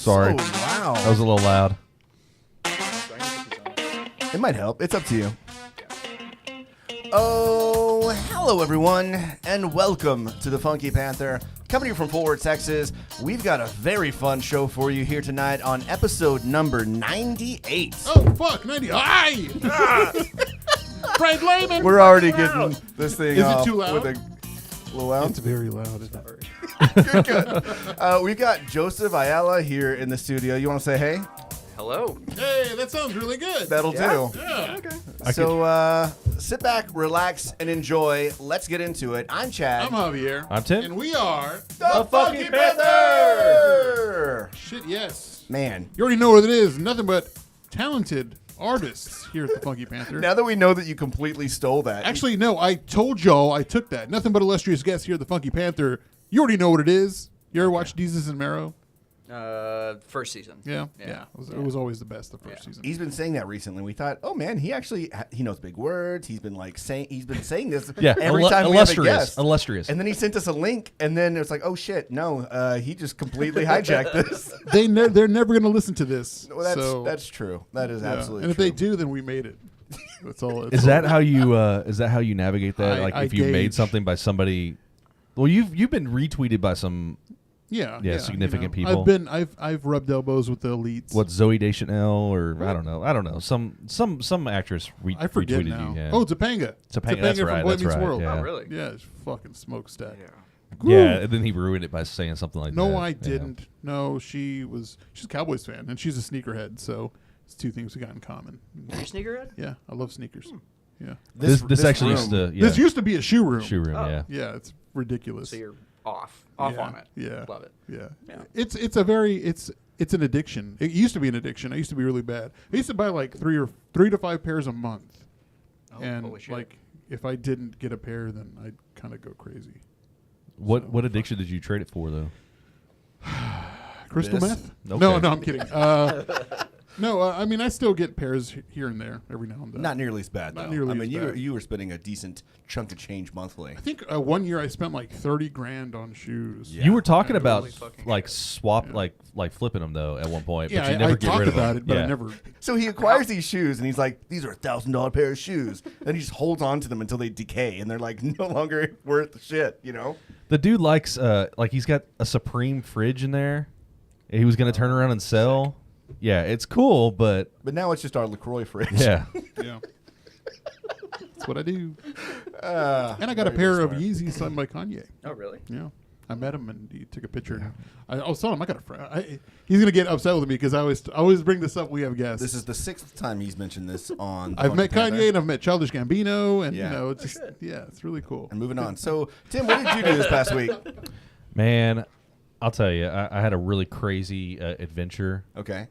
Sorry. So loud. That was a little loud. It might help. It's up to you. Oh, hello everyone, and welcome to the Funky Panther. Coming to you from Forward, Texas, we've got a very fun show for you here tonight on episode number 98. Oh, fuck, 90. Aye! Frank Lehman! We're already getting this thing Is it off too loud? with a little loud. It's very loud. It's not very. Good. We've got Joseph Ayala here in the studio. You want to say hey? Hello. Hey, that sounds really good. That'll do. Yeah. Okay. So sit back, relax, and enjoy. Let's get into it. I'm Chad. I'm Javier. I'm Tim. And we are the Funky Panther! Shit, yes. Man, You already know what it is. Nothing but talented artists here at the Funky Panther. now that we know that you completely stole that. Actually, no, I told y'all I took that. Nothing but illustrious guests here at the Funky Panther. You already know what it is. You ever watch Jesus and Mayo? First season. Yeah. Yeah. It was always the best the first season. He's been saying that recently. We thought, oh man, he knows big words. He's been saying this Yeah, every time we have a guest. Illustrious. And then he sent us a link, and then it's like, oh shit, no, he just completely hijacked this. They're never going to listen to this. Well, that's true. That is Yeah. absolutely And if true. they do, then we made it. That's all. Is that how you navigate that? Like I if you made gauge. something by somebody, well, you've been retweeted by some significant people. I've rubbed elbows with the elites. what Zoe Deschanel or I don't know some actress I forget retweeted now. you. Yeah. Oh, Topanga. Topanga, that's from right, Boy that's Meets right, World. yeah. Oh, really? Yeah, it's fucking smokestack. Yeah, and then he ruined it by saying something like that. No, I Yeah. didn't. No, she's a Cowboys fan, and she's a sneakerhead. So it's two things we got in common. You're a sneakerhead? Yeah, I love sneakers. Yeah, This actually room- used to this used to be a shoe room. shoe room. Oh. Yeah. Yeah, it's ridiculous. So you're off Yeah, on it. Yeah, Love it. Yeah, Yeah. It's an addiction. It used to be an addiction. I used to be really bad. I used to buy like three to five pairs a month, and holy shit. like if I didn't get a pair, then I'd kind of go crazy. What addiction did you trade it for though? Crystal This? meth? Okay. No, I'm kidding. No, I mean I still get pairs here and there every now and then. Not nearly as bad, though. Not nearly I mean, as bad. you were spending a decent chunk of change monthly. I think 1 year I spent like $30,000 on shoes. Yeah. You were talking Yeah, about holy fucking like shit. swap Yeah. like flipping them though at one point, Yeah, but you never I get talked rid of about them. it, but yeah. I never. So he acquires these shoes, and he's like, these are $1,000 pair of shoes. Then he just holds on to them until they decay, and they're like no longer worth shit, you know? The dude likes like he's got a Supreme fridge in there. He was gonna turn around and sell. Yeah, it's cool, but But now it's just our LaCroix fridge. yeah. Yeah. That's what I do. Uh, And I got a very pair of smart. Yeezys signed by Kanye. Oh, really? Yeah. I met him and he took a picture. I was telling him I got a friend. He's gonna get upset with me because I always bring this up. We have guests. This is the 6th time he's mentioned this on. the I've Funky met Panther. Kanye and I've met Childish Gambino, and Yeah. you know, it's Oh, just shit. it's really cool. And moving on. So, Tim, what did you do this past week? Man, I'll tell you, I had a really crazy adventure. Okay.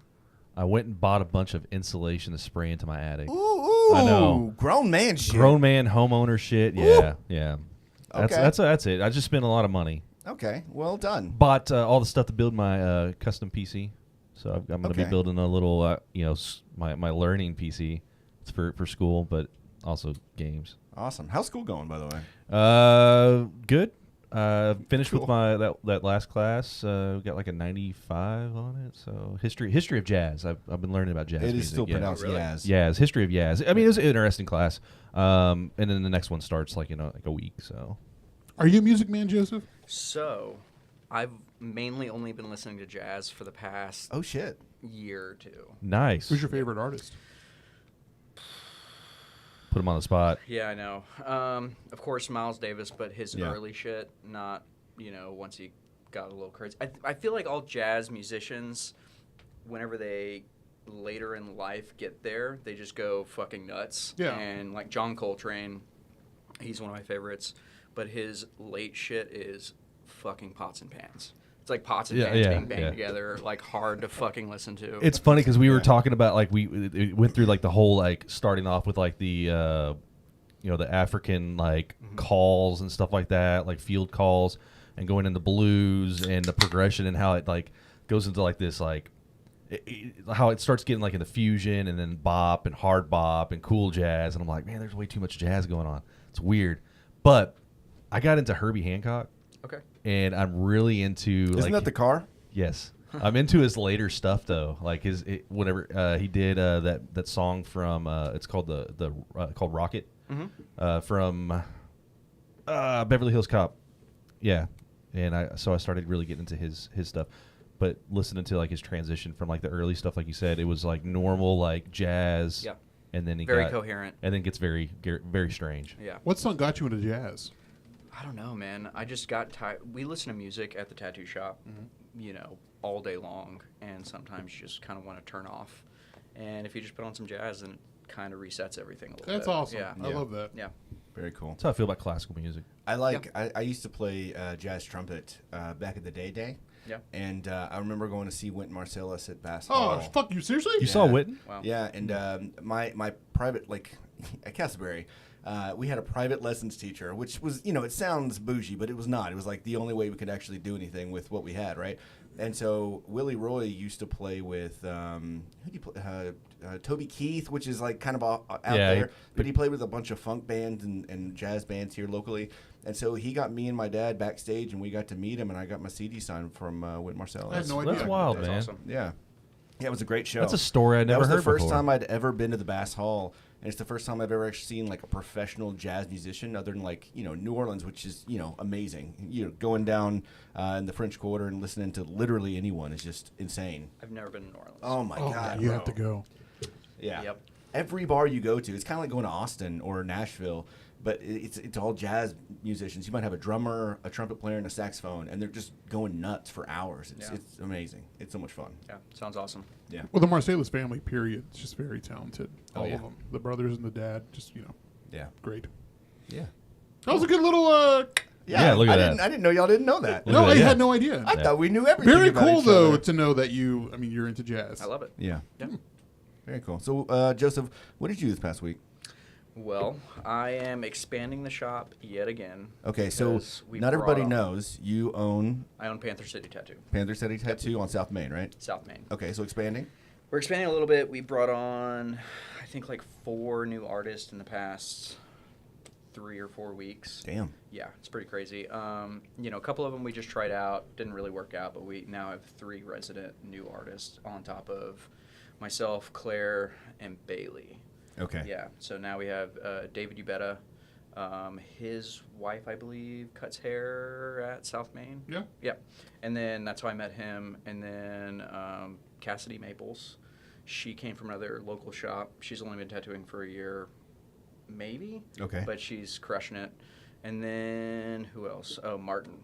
I went and bought a bunch of insulation to spray into my attic. Ooh, I know. grown man shit. Grown man homeowner shit. Yeah, yeah. Okay. That's it. I just spent a lot of money. Okay, well done. Bought all the stuff to build my custom PC. So I'm going to be Okay. building a little, my learning PC. It's for school, but also games. Awesome. How's school going, by the way? Good. Finished Cool. with that last class. Got like a 95 on it. So history of jazz. I've been learning about jazz. It is music, still yeah. pronounced really? Yaz. Yaz, history of Yaz. I mean, it was an interesting class. And then the next one starts like a week. So Are you a music man, Joseph? So, I've mainly only been listening to jazz for the past Oh, shit. year or two. nice. Who's your favorite artist? Put him on the spot. Yeah, I know. Of course, Miles Davis, but his Yeah. early shit, not, once he got a little crazy. I feel like all jazz musicians, whenever they later in life get there, they just go fucking nuts. Yeah. And like John Coltrane, he's one of my favorites, but his late shit is fucking pots and pans. It's like pots and Yeah, pans yeah, being banged yeah. together, like hard to fucking listen to. It's funny because we were Yeah. talking about like it went through like the whole like starting off with like the the African like calls and stuff like that, like field calls, and going into blues and the progression and how it like goes into like this like how it starts getting like into fusion and then bop and hard bop and cool jazz, and I'm like, man, there's way too much jazz going on. It's weird, but I got into Herbie Hancock. Okay. And I'm really into Isn't like that the car? yes. I'm into his later stuff though. Like whenever he did that song from it's called called Rocket from Beverly Hills Cop. Yeah, and I started really getting into his stuff. But listening to like his transition from like the early stuff, like you said, it was like normal like jazz. Yeah. And then he very got coherent. And then gets very strange. Yeah. What song got you into jazz? I don't know, man. I just got tired. We listen to music at the tattoo shop, you know, all day long, and sometimes you just kind of want to turn off. And if you just put on some jazz, then it kind of resets everything a little bit. That's awesome. Yeah. I love that. Yeah. Very cool. That's how I feel about classical music. I used to play jazz trumpet back in the day. Yeah. And I remember going to see Wynton Marsalis at Bass Oh, Hall. fuck you! Seriously? You saw Witten? Wow. Yeah, and my private, like, at Castleberry, we had a private lessons teacher, which was, it sounds bougie, but it was not. It was like the only way we could actually do anything with what we had, right? And so Willie Roy used to play with who do you play? Toby Keith, which is like kind of out there, but he played with a bunch of funk bands and jazz bands here locally. And so he got me and my dad backstage, and we got to meet him, and I got my CD signed from Wynton Marsalis. I had no idea. That's wild, That's man. awesome. Yeah, it was a great show. That's a story I never heard That was the first before. time I'd ever been to the Bass Hall, and it's the first time I've ever actually seen like a professional jazz musician, other than like New Orleans, which is amazing. Going down in the French Quarter and listening to literally anyone is just insane. I've never been to New Orleans. Oh my god, you bro. have to go. Yeah. Yep. Every bar you go to, it's kind of like going to Austin or Nashville, but it's all jazz musicians. You might have a drummer, a trumpet player, and a saxophone, and they're just going nuts for hours. It's amazing. It's so much fun. Yeah. Sounds awesome. Yeah. Well, the Marsalis family, period, is just very talented. Oh, All yeah. of them. The brothers and the dad, just, Yeah. great. Yeah. That was a good little... Yeah, look at that. I didn't know y'all didn't know that. Look no, at I that, yeah. had no idea. I thought we knew everything. Very about cool, each though, other. to know that you're into jazz. I love it. Yeah. Yeah. Very cool. So, Joseph, what did you do this past week? Well, I am expanding the shop yet again. Okay, so because we not everybody brought on- knows you own I own Panther City Tattoo, Panther City Tattoo on South Main, right? South Main. Okay, so expanding. We're expanding a little bit. We brought on, I think, like 4 new artists in the past 3 or 4 weeks. Damn. Yeah, it's pretty crazy. A couple of them we just tried out, didn't really work out, but we now have 3 resident new artists on top of myself, Claire, and Bailey. Okay. Yeah, so now we have David Ubetta. His wife, I believe, cuts hair at South Main. Yeah. Yeah, and then that's how I met him. And then Cassidy Maples. She came from another local shop. She's only been tattooing for a year, maybe. Okay. But she's crushing it. And then who else? Oh, Martin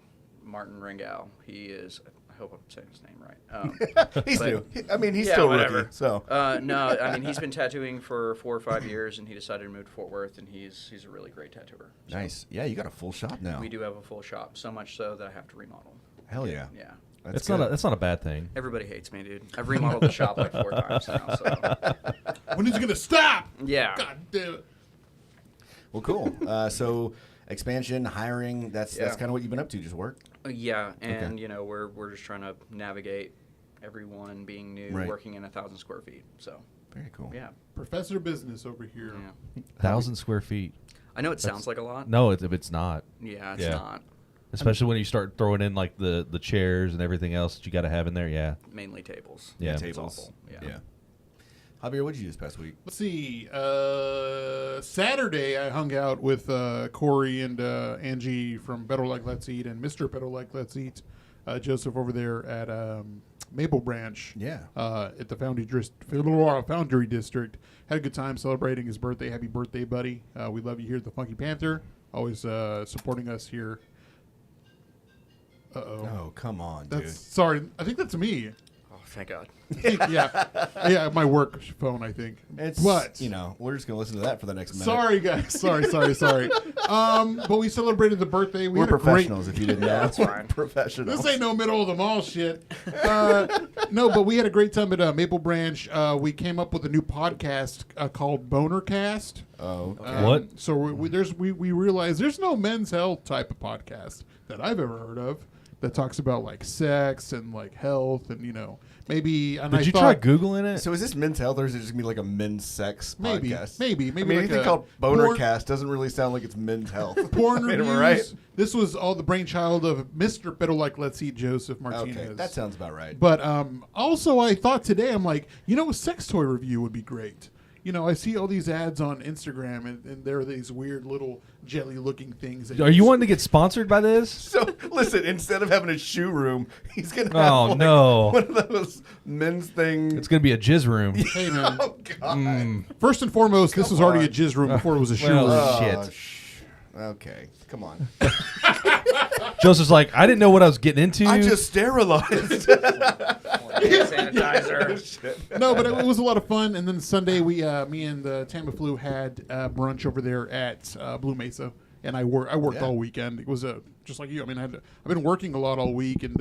Ringau. He is. I hope I'm saying his name right. He's but- new. I mean, he's Yeah, still whatever. rookie. So. No, I mean he's been tattooing for 4 or 5 years, and he decided to move to Fort Worth, and he's a really great tattooer. So Nice. Yeah, you got a full shop now. We do have a full shop, so much so that I have to remodel. Hell yeah. Yeah. That's That's not a bad thing. Everybody hates me, dude. I've remodeled the shop like 4 times now. So When is it going to stop? yeah. God damn it. Well, cool. So expansion, hiring, that's kind of what you've been up to, just work? Yeah, and we're just trying to navigate everyone being new, Right. working in 1,000 square feet. So Very cool. yeah. Professor Business over here. Yeah. 1,000 square feet. I know it sounds like a lot. No, it's not. Yeah, it's Yeah. not. Especially when you start throwing in like the chairs and everything else that you got to have in there. Yeah. Mainly tables. Yeah. It's Tables. awful. Yeah. Javier, what did you do this past week? Let's see. Saturday, I hung out with Corey and Angie from Better Like Let's Eat and Mr. Better Like Let's Eat, Joseph over there at Maple Branch. Yeah. At the Foundry District. Had a good time celebrating his birthday. Happy birthday, buddy. We love you here at the Funky Panther. Always supporting us here. Uh-oh. Oh, come on, dude. Sorry. I think that's me. Oh, thank God. Yeah, my work phone, I think. But we're just going to listen to that for the next minute. sorry, guys. Sorry. But we celebrated the birthday. We're had a great- professionals, if you didn't know. That's fine. Professionals. This ain't no middle of the mall shit. No, but we had a great time at Maple Branch. We came up with a new podcast called Bonercast. Oh, What? So we realized there's no men's health type of podcast that I've ever heard of. that talks about like sex and like health and maybe. And Did you try Googling it? So is this men's health or is it just gonna be like a men's sex podcast? Maybe. I mean, like anything called Boner Cast doesn't really sound like it's men's health. porn Am I reviews. right? This was all the brainchild of Mr. Pero like Let's Eat Joseph Martinez. Okay, that sounds about right. But also, I thought today, I'm like, a sex toy review would be great. I see all these ads on Instagram, and there are these weird little jelly-looking things. That Are you wanting to get sponsored by this? So listen, instead of having a shoe room, he's gonna have Oh, no. one of those men's things. It's going to be a jizz room. Hey, man. Oh God! First and foremost, this Come was already a on. jizz room before it was a shoe Well, room. shit. Okay, come on. Joseph's like, I didn't know what I was getting into. I just sterilized. Hand sanitizer. No, but it was a lot of fun. And then Sunday, me and Tamiflu had brunch over there at Blue Mesa, and I worked all weekend. It was just like you. I mean, I've been working a lot all week, and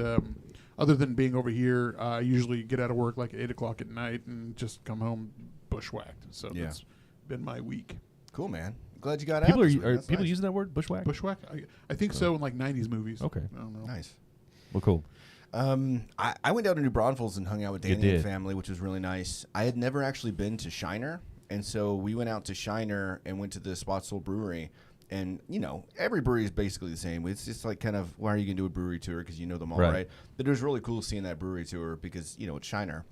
other than being over here, I usually get out of work like 8 o'clock at night and just come home bushwhacked. So that's been my week. Cool, man. Glad you got people out. are That's people nice. using that word, bushwhack? Bushwhack? I think so in like 90s movies. Okay. I don't know. Nice. Well, cool. I went down to New Braunfels and hung out with You Danny and did. family, which was really nice. I had never actually been to Shiner, and so we went out to Shiner and went to the Spotswood Brewery. And, every brewery is basically the same. It's just like kind of, why are you going to do a brewery tour? Because you know them all, right? But it was really cool seeing that brewery tour because, it's Shiner.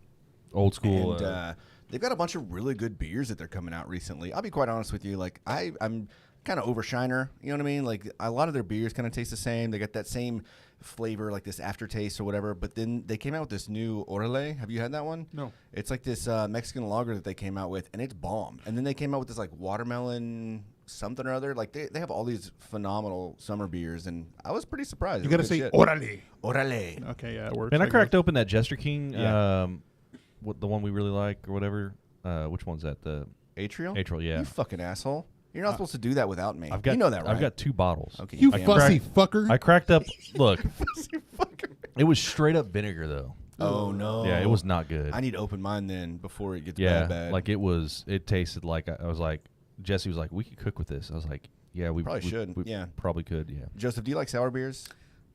Old school. And they've got a bunch of really good beers that they're coming out recently. I'll be quite honest with you. Like, I'm kind of over Shiner. You know what I mean? Like, a lot of their beers kind of taste the same. They got that same flavor, like this aftertaste or whatever. But then they came out with this new Orale. Have you had that one? No. It's like this Mexican lager that they came out with, and it's bomb. And then they came out with this, like, watermelon something or other. Like, they have all these phenomenal summer beers, and I was pretty surprised. You It got to was say good shit. orale. Orale. Okay, yeah, it works. Man, I guess. cracked open that Jester King, Yeah. what the one we really like or whatever. Which one's that? The Atrial? Atrial, yeah. You fucking asshole. You're not supposed to do that without me. I've got, you know that, right? I've got 2 bottles. Okay, You damn fussy right. fucker. I cracked up. Look, it was straight up vinegar though. Oh no. Yeah, it was not good. I need to open mine then before it gets yeah, bad. like it tasted like I was like, Jesse was like, we could cook with this. I was like, yeah, we Probably should, We yeah. probably could. Yeah. Joseph, do you like sour beers?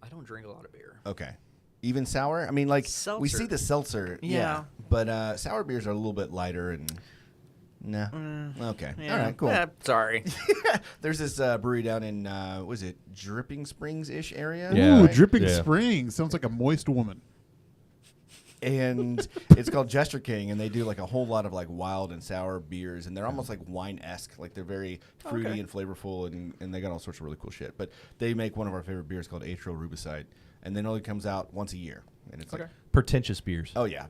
I don't drink a lot of beer. Okay. Even sour? I mean, like we Seltzer. see the seltzer. Yeah. But sour beers are a little bit lighter and. Nah. Okay. All right. Cool. Sorry. There's this brewery down in was it Dripping Springs ish area? Yeah. Ooh, Right. Dripping Yeah. Springs. Sounds like a moist woman. And it's called Jester King, and they do like a whole lot of like wild and sour beers, and they're almost like wine-esque. Like they're very fruity and flavorful, and they got all sorts of really cool shit. But they make one of our favorite beers called Atrial Rubicide, and then it only comes out once a year, and it's like, Pretentious beers. oh yeah,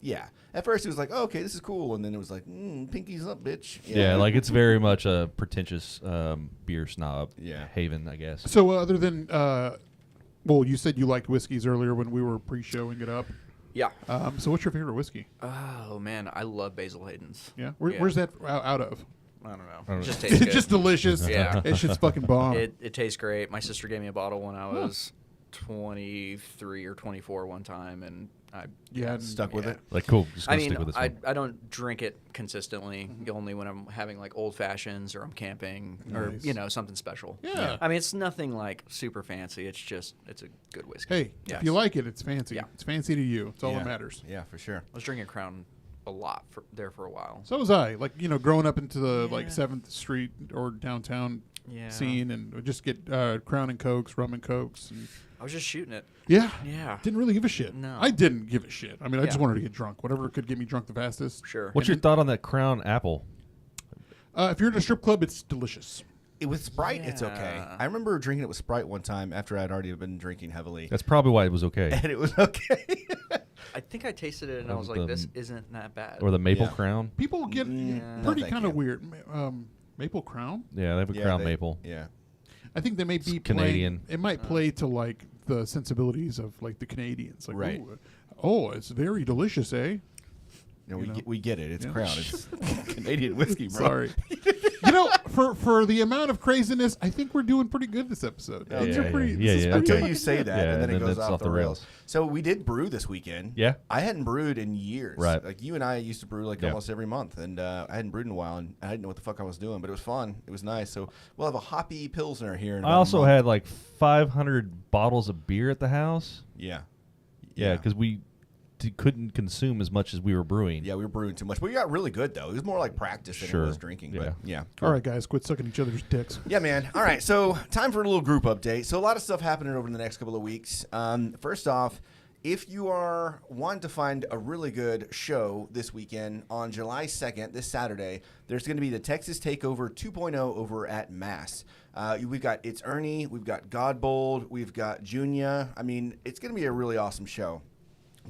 yeah. At first it was like, oh, okay, this is cool, and then it was like, pinkies up, bitch. Yeah, like it's very much a pretentious beer snob haven, I guess. So other than, well, you said you liked whiskeys earlier when we were pre-showing it up. Yeah. So what's your favorite whiskey? Oh man, I love Basil Hayden's. Yeah. Yeah. Where's that out of? I don't know. don't It just know. tastes It's good. just delicious. Yeah. It's just fucking bomb. It tastes great. My sister gave me a bottle when I was 23 or 24 one time, and I Stuck with it. Like, cool. Just I gonna mean, stick with this I one. don't drink it consistently. Only when I'm having like old fashions or I'm camping or Nice. something special. Yeah. I mean, it's nothing like super fancy. It's a good whiskey. Hey, Yes. if you like it, it's fancy. Yeah. It's fancy to you. It's all Yeah. that matters. Yeah, for sure. I was drinking Crown a lot there for a while. So was I. Like, growing up into the like 7th Street or downtown Yeah. scene, and would just get Crown and Cokes, rum and Cokes. And I was just shooting it. yeah. Yeah. Didn't really give a shit. No. I didn't give a shit. I mean, I just Yeah. wanted to get drunk. Whatever could get me drunk the fastest. Sure. What's your thought on that Crown Apple? If you're in a strip club, it's delicious. With Sprite, it's okay. Yeah. I remember drinking it with Sprite one time after I'd already been drinking heavily, That's probably why it was okay. and it was okay. I think I tasted it and I Of was like, the- this isn't that bad. Or the Maple Yeah. Crown. People get No, pretty thank kind of you. weird. Maple Crown? Yeah, they have a Crown Maple. Yeah. I think they may be Canadian. It might play to like the sensibilities of like the Canadians. Like, Right. "Ooh, oh, it's very delicious, eh? No, You know? we get it. It's Yeah. Crown. It's Canadian whiskey, bro. Sorry. For the amount of craziness, I think we're doing pretty good this episode. Yeah, These are yeah, pretty- yeah, this is yeah, pretty Until okay. you say that, Yeah, and then it goes it's off the rails. So we did brew this weekend. Yeah. I hadn't brewed in years. Right. Like you and I used to brew like Yeah. almost every month, and I hadn't brewed in a while, and I didn't know what the fuck I was doing, but it was fun. It was nice. So we'll have a hoppy pilsner here. In I about a also month. had like 500 bottles of beer at the house. Yeah. Yeah, because we couldn't consume as much as we were brewing. Yeah, we were brewing too much. But we got really good, though. It was more like practice than Sure. it was drinking. Yeah. But yeah. All right, guys, quit sucking each other's dicks. Yeah, man. All right, so time for a little group update. So a lot of stuff happening over the next couple of weeks. First off, if you are wanting to find a really good show this weekend, on July 2nd, this Saturday, there's going to be the Texas Takeover 2.0 over at Mass. We've got It's Ernie, we've got Godbold, we've got Junia. I mean, it's going to be a really awesome show.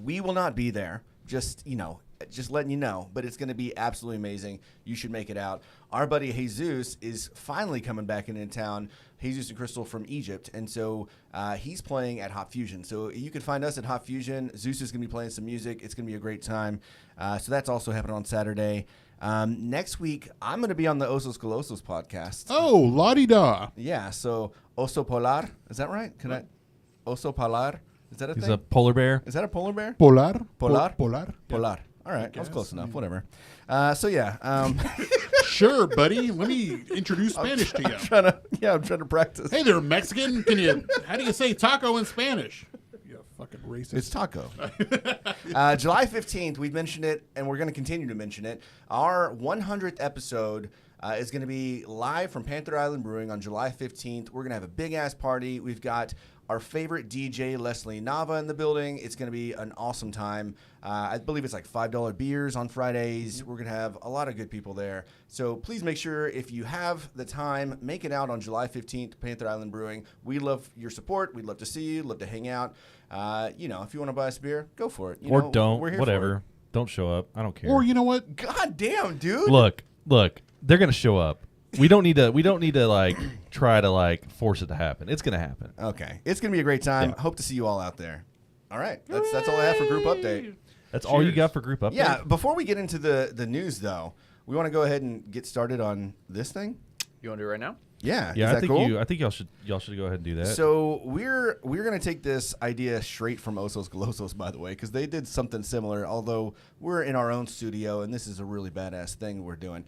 We will not be there. Just letting you know, but it's going to be absolutely amazing. You should make it out. Our buddy Jesus is finally coming back into town. Jesus and Crystal from Egypt, and so he's playing at Hot Fusion. So you can find us at Hot Fusion. Zeus is going to be playing some music. It's going to be a great time. So that's also happening on Saturday. Next week, I'm going to be on the Osos Colosos podcast. Oh, la-di-da. Yeah, so Oso Polar. Is that right? Oso Polar? Is that a He's thing? a polar bear. Is that a polar bear? Polar. Polar? Polar. Polar. All right, that was guess. close enough. Whatever. So yeah, Sure, buddy. Let me introduce Spanish to you. I'm trying to practice. Hey there, Mexican. How do you say taco in Spanish? You fucking racist. It's taco. July 15th, we've mentioned it, and we're going to continue to mention it. Our 100th episode is going to be live from Panther Island Brewing on July 15th. We're going to have a big-ass party. We've got our favorite DJ, Leslie Nava, in the building. It's going to be an awesome time. I believe it's like $5 beers on Fridays. We're going to have a lot of good people there. So please make sure, if you have the time, make it out on July 15th, Panther Island Brewing. We love your support. We'd love to see you, love to hang out. If you want to buy us a beer, go for it. Or don't. We're here Whatever. For it. Don't show up. I don't care. Or you know what? God damn, dude. Look. They're gonna show up. We don't need to like try to like force it to happen. It's gonna happen. Okay. It's going to be a great time. Yeah. Hope to see you all out there. All right. That's all I have for group update. That's all you Cheers. got for group update? Yeah. Before we get into the news, though, we want to go ahead and get started on this thing. You want to do it right now? Yeah. Yeah, Is I that think cool? I think y'all should go ahead and do that. So we're going to take this idea straight from Osos Golosos, by the way, because they did something similar, although we're in our own studio, and this is a really badass thing we're doing.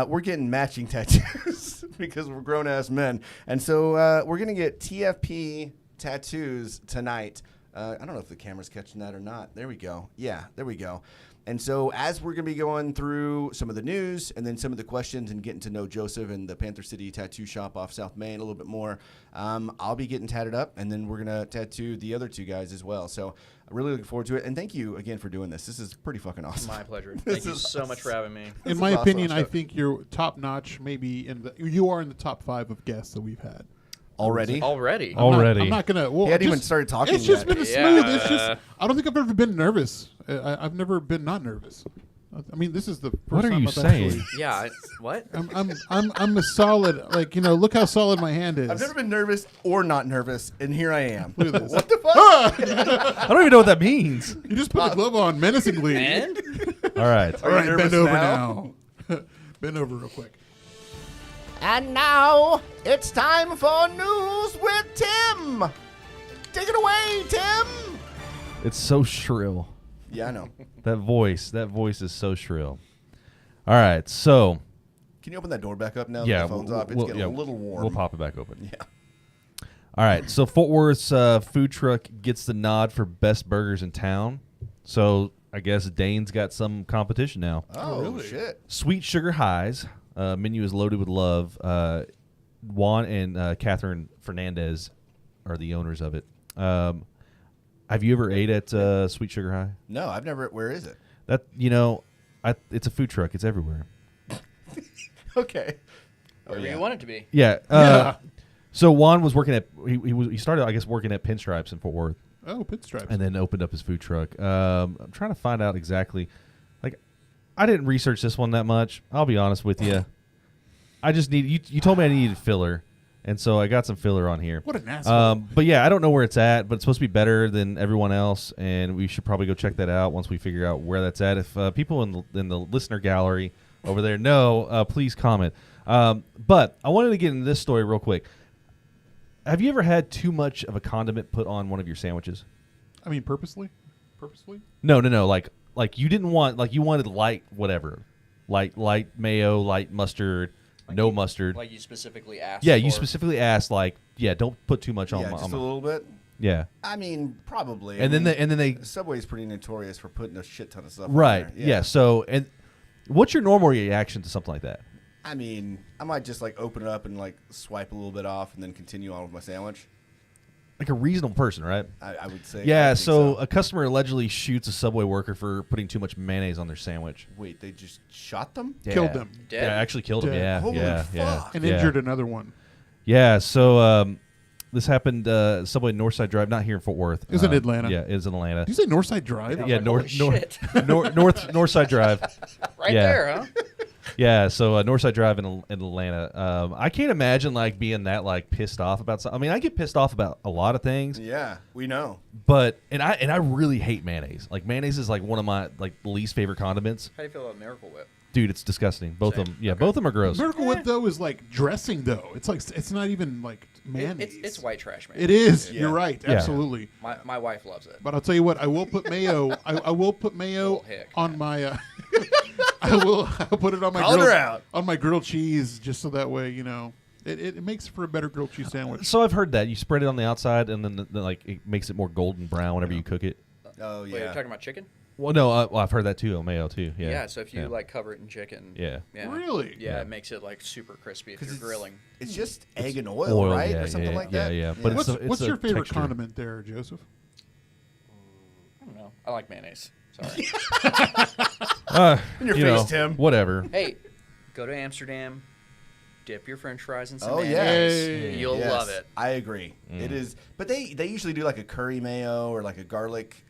We're getting matching tattoos because we're grown-ass men. And so we're going to get TFP tattoos tonight. I don't know if the camera's catching that or not. There we go. Yeah, there we go. And so as we're going to be going through some of the news and then some of the questions and getting to know Joseph and the Panther City Tattoo Shop off South Main a little bit more, I'll be getting tatted up, and then we're going to tattoo the other two guys as well. So I'm really looking forward to it. And thank you again for doing this. This is pretty fucking awesome. My pleasure. This Thank you is so much for having me. In my opinion, I think you're top notch. Maybe you are in the top 5 of guests that we've had. Already? Already. I'm not gonna. Well, He hadn't even started talking It's just yet. been smooth. Yeah. It's just. I don't think I've ever been nervous. I've never been not nervous. I mean, this is the first What are time you I've saying? actually- Yeah. What? I'm a solid. Like look how solid my hand is. I've never been nervous or not nervous, and here I am. Look at this. What the fuck? I don't even know what that means. You just put the glove on menacingly. And? All right. Are All you right, nervous bend over now? now. Bend over real quick. And now it's time for news with Tim. Take it away, Tim. It's so shrill. Yeah, I know. That voice is so shrill. All right, so Can you open that door back up now? yeah, that the phone's off. It's getting a little warm. We'll pop it back open. Yeah. All right, so Fort Worth's food truck gets the nod for best burgers in town. So I guess Dane's got some competition now. Oh, really? shit. Sweet Sugar Highs menu is loaded with love. Juan and Catherine Fernandez are the owners of it. Have you ever ate at Sweet Sugar High? No, I've never. Where is it? That it's a food truck. It's everywhere. Okay. Wherever you want it to be. Yeah. Yeah. So Juan was working at he started I guess working at Pinstripes in Fort Worth Oh, pinstripes. and then opened up his food truck. I'm trying to find out exactly. Like, I didn't research this one that much. I'll be honest with you. I just need you told me I needed filler, and so I got some filler on here. What an asshole. But yeah, I don't know where it's at, but it's supposed to be better than everyone else, and we should probably go check that out once we figure out where that's at. If people in the listener gallery over there know, please comment. But I wanted to get into this story real quick. Have you ever had too much of a condiment put on one of your sandwiches? I mean, purposely? No. Like you didn't want, like you wanted light whatever. Light mayo, light mustard, Like no you- mustard. Like you specifically asked. Yeah, you for- specifically asked, like, yeah, don't put too much on Yeah, my. just on a my- little bit. Yeah. I mean, probably. And then they Subway's pretty notorious for putting a shit ton of stuff. right. On there. Yeah. So, and what's your normal reaction to something like that? I mean, I might just like open it up and like swipe a little bit off and then continue on with my sandwich. Like a reasonable person, right? I would say. Yeah. I think So a customer allegedly shoots a Subway worker for putting too much mayonnaise on their sandwich. Wait, they just shot them? Killed them. Dead. Yeah, actually killed him. Dead. Yeah. Holy yeah. fuck. And yeah. injured another one. Yeah. So this happened Subway Northside Drive, not here in Fort Worth. It was in Atlanta. Yeah, it was in Atlanta. Did you say Northside Drive? Yeah. Yeah, like, north holy shit. Northside Drive. Right Yeah. there, huh? Yeah, so Northside Drive in Atlanta. I can't imagine like being that like pissed off about something. I mean, I get pissed off about a lot of things, Yeah, we know. but I really hate mayonnaise. Like mayonnaise is like one of my like least favorite condiments. How do you feel about Miracle Whip? Dude, it's disgusting. Both Same. of them. Yeah, Okay. both of them are gross. Miracle Whip though is like dressing though. It's like it's not even like mayonnaise. It's white trash, man. It is. Yeah. You're right. Yeah. Absolutely. My wife loves it. But I'll tell you what. I will put mayo. I will put mayo Little hick. on my. I'll put it on my Call her grilled, out. on my grilled cheese just so that way it makes for a better grilled cheese sandwich. So I've heard that you spread it on the outside and then like it makes it more golden brown whenever you cook it. Oh, Wait, you're yeah. talking about chicken? Well, no, I've heard that too on mayo too. Yeah. Yeah. So if you like cover it in chicken. Yeah. Really? Yeah, Yeah. it makes it like super crispy if 'Cause you're it's- grilling. It's just egg and oil, right? yeah, Or something yeah, like that? Yeah. But What's, it's what's a your favorite texture. condiment there, Joseph? I don't know. I like mayonnaise. Sorry. In your you face, know, Tim. Whatever. Hey, go to Amsterdam, dip your French fries in some Oh, mayonnaise. Hey. You'll Yes, love it. I agree. It is, but they usually do like a curry mayo or like a garlic,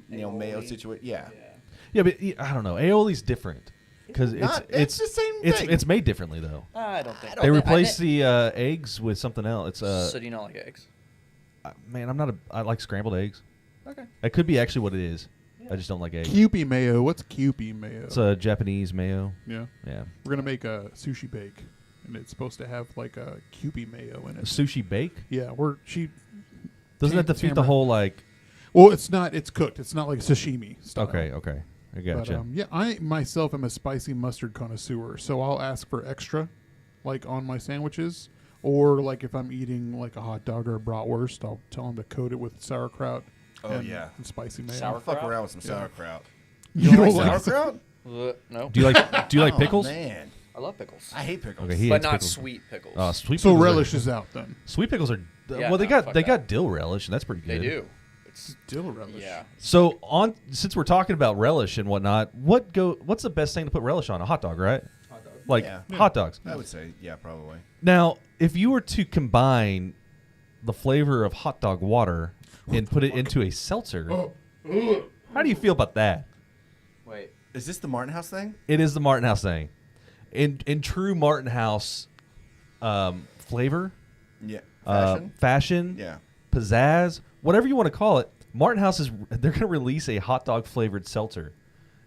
mayo Aioli. situation. Yeah. Yeah, but I don't know. Aioli's different because It's the same thing. It's made differently though. I don't think. They replace the eggs with something else. It's So do you not like eggs? man, I like scrambled eggs. Okay. That could be actually what it is. I just don't like eggs. Kewpie mayo. What's Kewpie mayo? It's a Japanese mayo. Yeah. Yeah. We're gonna make a sushi bake, and it's supposed to have like a Kewpie mayo in A it. sushi bake? Yeah, Doesn't that defeat the Tamara. whole like? Well, it's not. It's cooked. It's not like sashimi style. Okay, I gotcha. But yeah, I myself am a spicy mustard connoisseur, so I'll ask for extra, like on my sandwiches, or like if I'm eating like a hot dog or a bratwurst, I'll tell them to coat it with sauerkraut. Oh, and, yeah. and spicy mayo. Sauerkraut? Fuck around with some sauerkraut. You don't like like sauerkraut? No. do you like Oh, pickles? Man, I love pickles. I hate pickles. Okay, he but hates not pickles. sweet pickles. Sweet So pickles. relish is out then. Sweet pickles are Yeah, well. They no, got fuck they that. got dill relish, and that's pretty They good. do. It's Dill relish. yeah. So since we're talking about relish and whatnot, what's the best thing to put relish on? A hot dog, right? Hot dog. Like Yeah. hot dogs. I would say, yeah, probably. Now, if you were to combine the flavor of hot dog water and put it into a seltzer, how do you feel about that? Wait. Is this the Martin House thing? It is the Martin House thing. In true Martin House flavor, Yeah. fashion, Yeah. pizzazz, whatever you want to call it, Martin House they're going to release a hot dog flavored seltzer.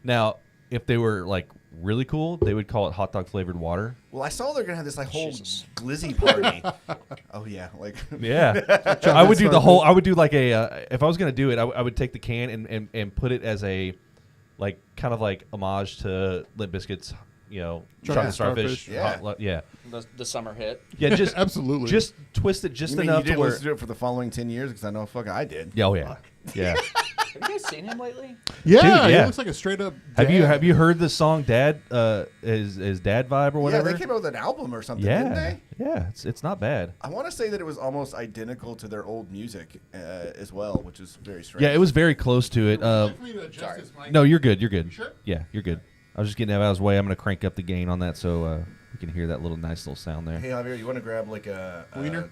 Now, if they were like really cool, they would call it hot dog flavored water. Well, I saw they're gonna have this like whole Jesus. glizzy party. Oh yeah, like Yeah, I would do the whole. I would do like a. If I was gonna do it, I would take the can and put it as a, like kind of like homage to Limp Bizkit's, chocolate starfish. Yeah. Yeah, The summer hit. yeah. Just Absolutely. Just twist it just you mean enough you to didn't where. listen to it for the following 10 years because I know fuck I did. Yeah, oh yeah, yeah. Have you guys seen him lately? Yeah, Dude, he yeah. looks like a straight up. Have dad. you heard the song "Dad"? His dad vibe or whatever. Yeah, they came out with an album or something, didn't Yeah, they? yeah. It's not bad. I want to say that it was almost identical to their old music as well, which is very strange. Yeah, it was very close to it. Sorry. No, you're good. You're good. You sure? Yeah, you're good. I was just getting out of his way. I'm gonna crank up the gain on that so we can hear that nice little sound there. Hey Javier, you want to grab like a Wiener?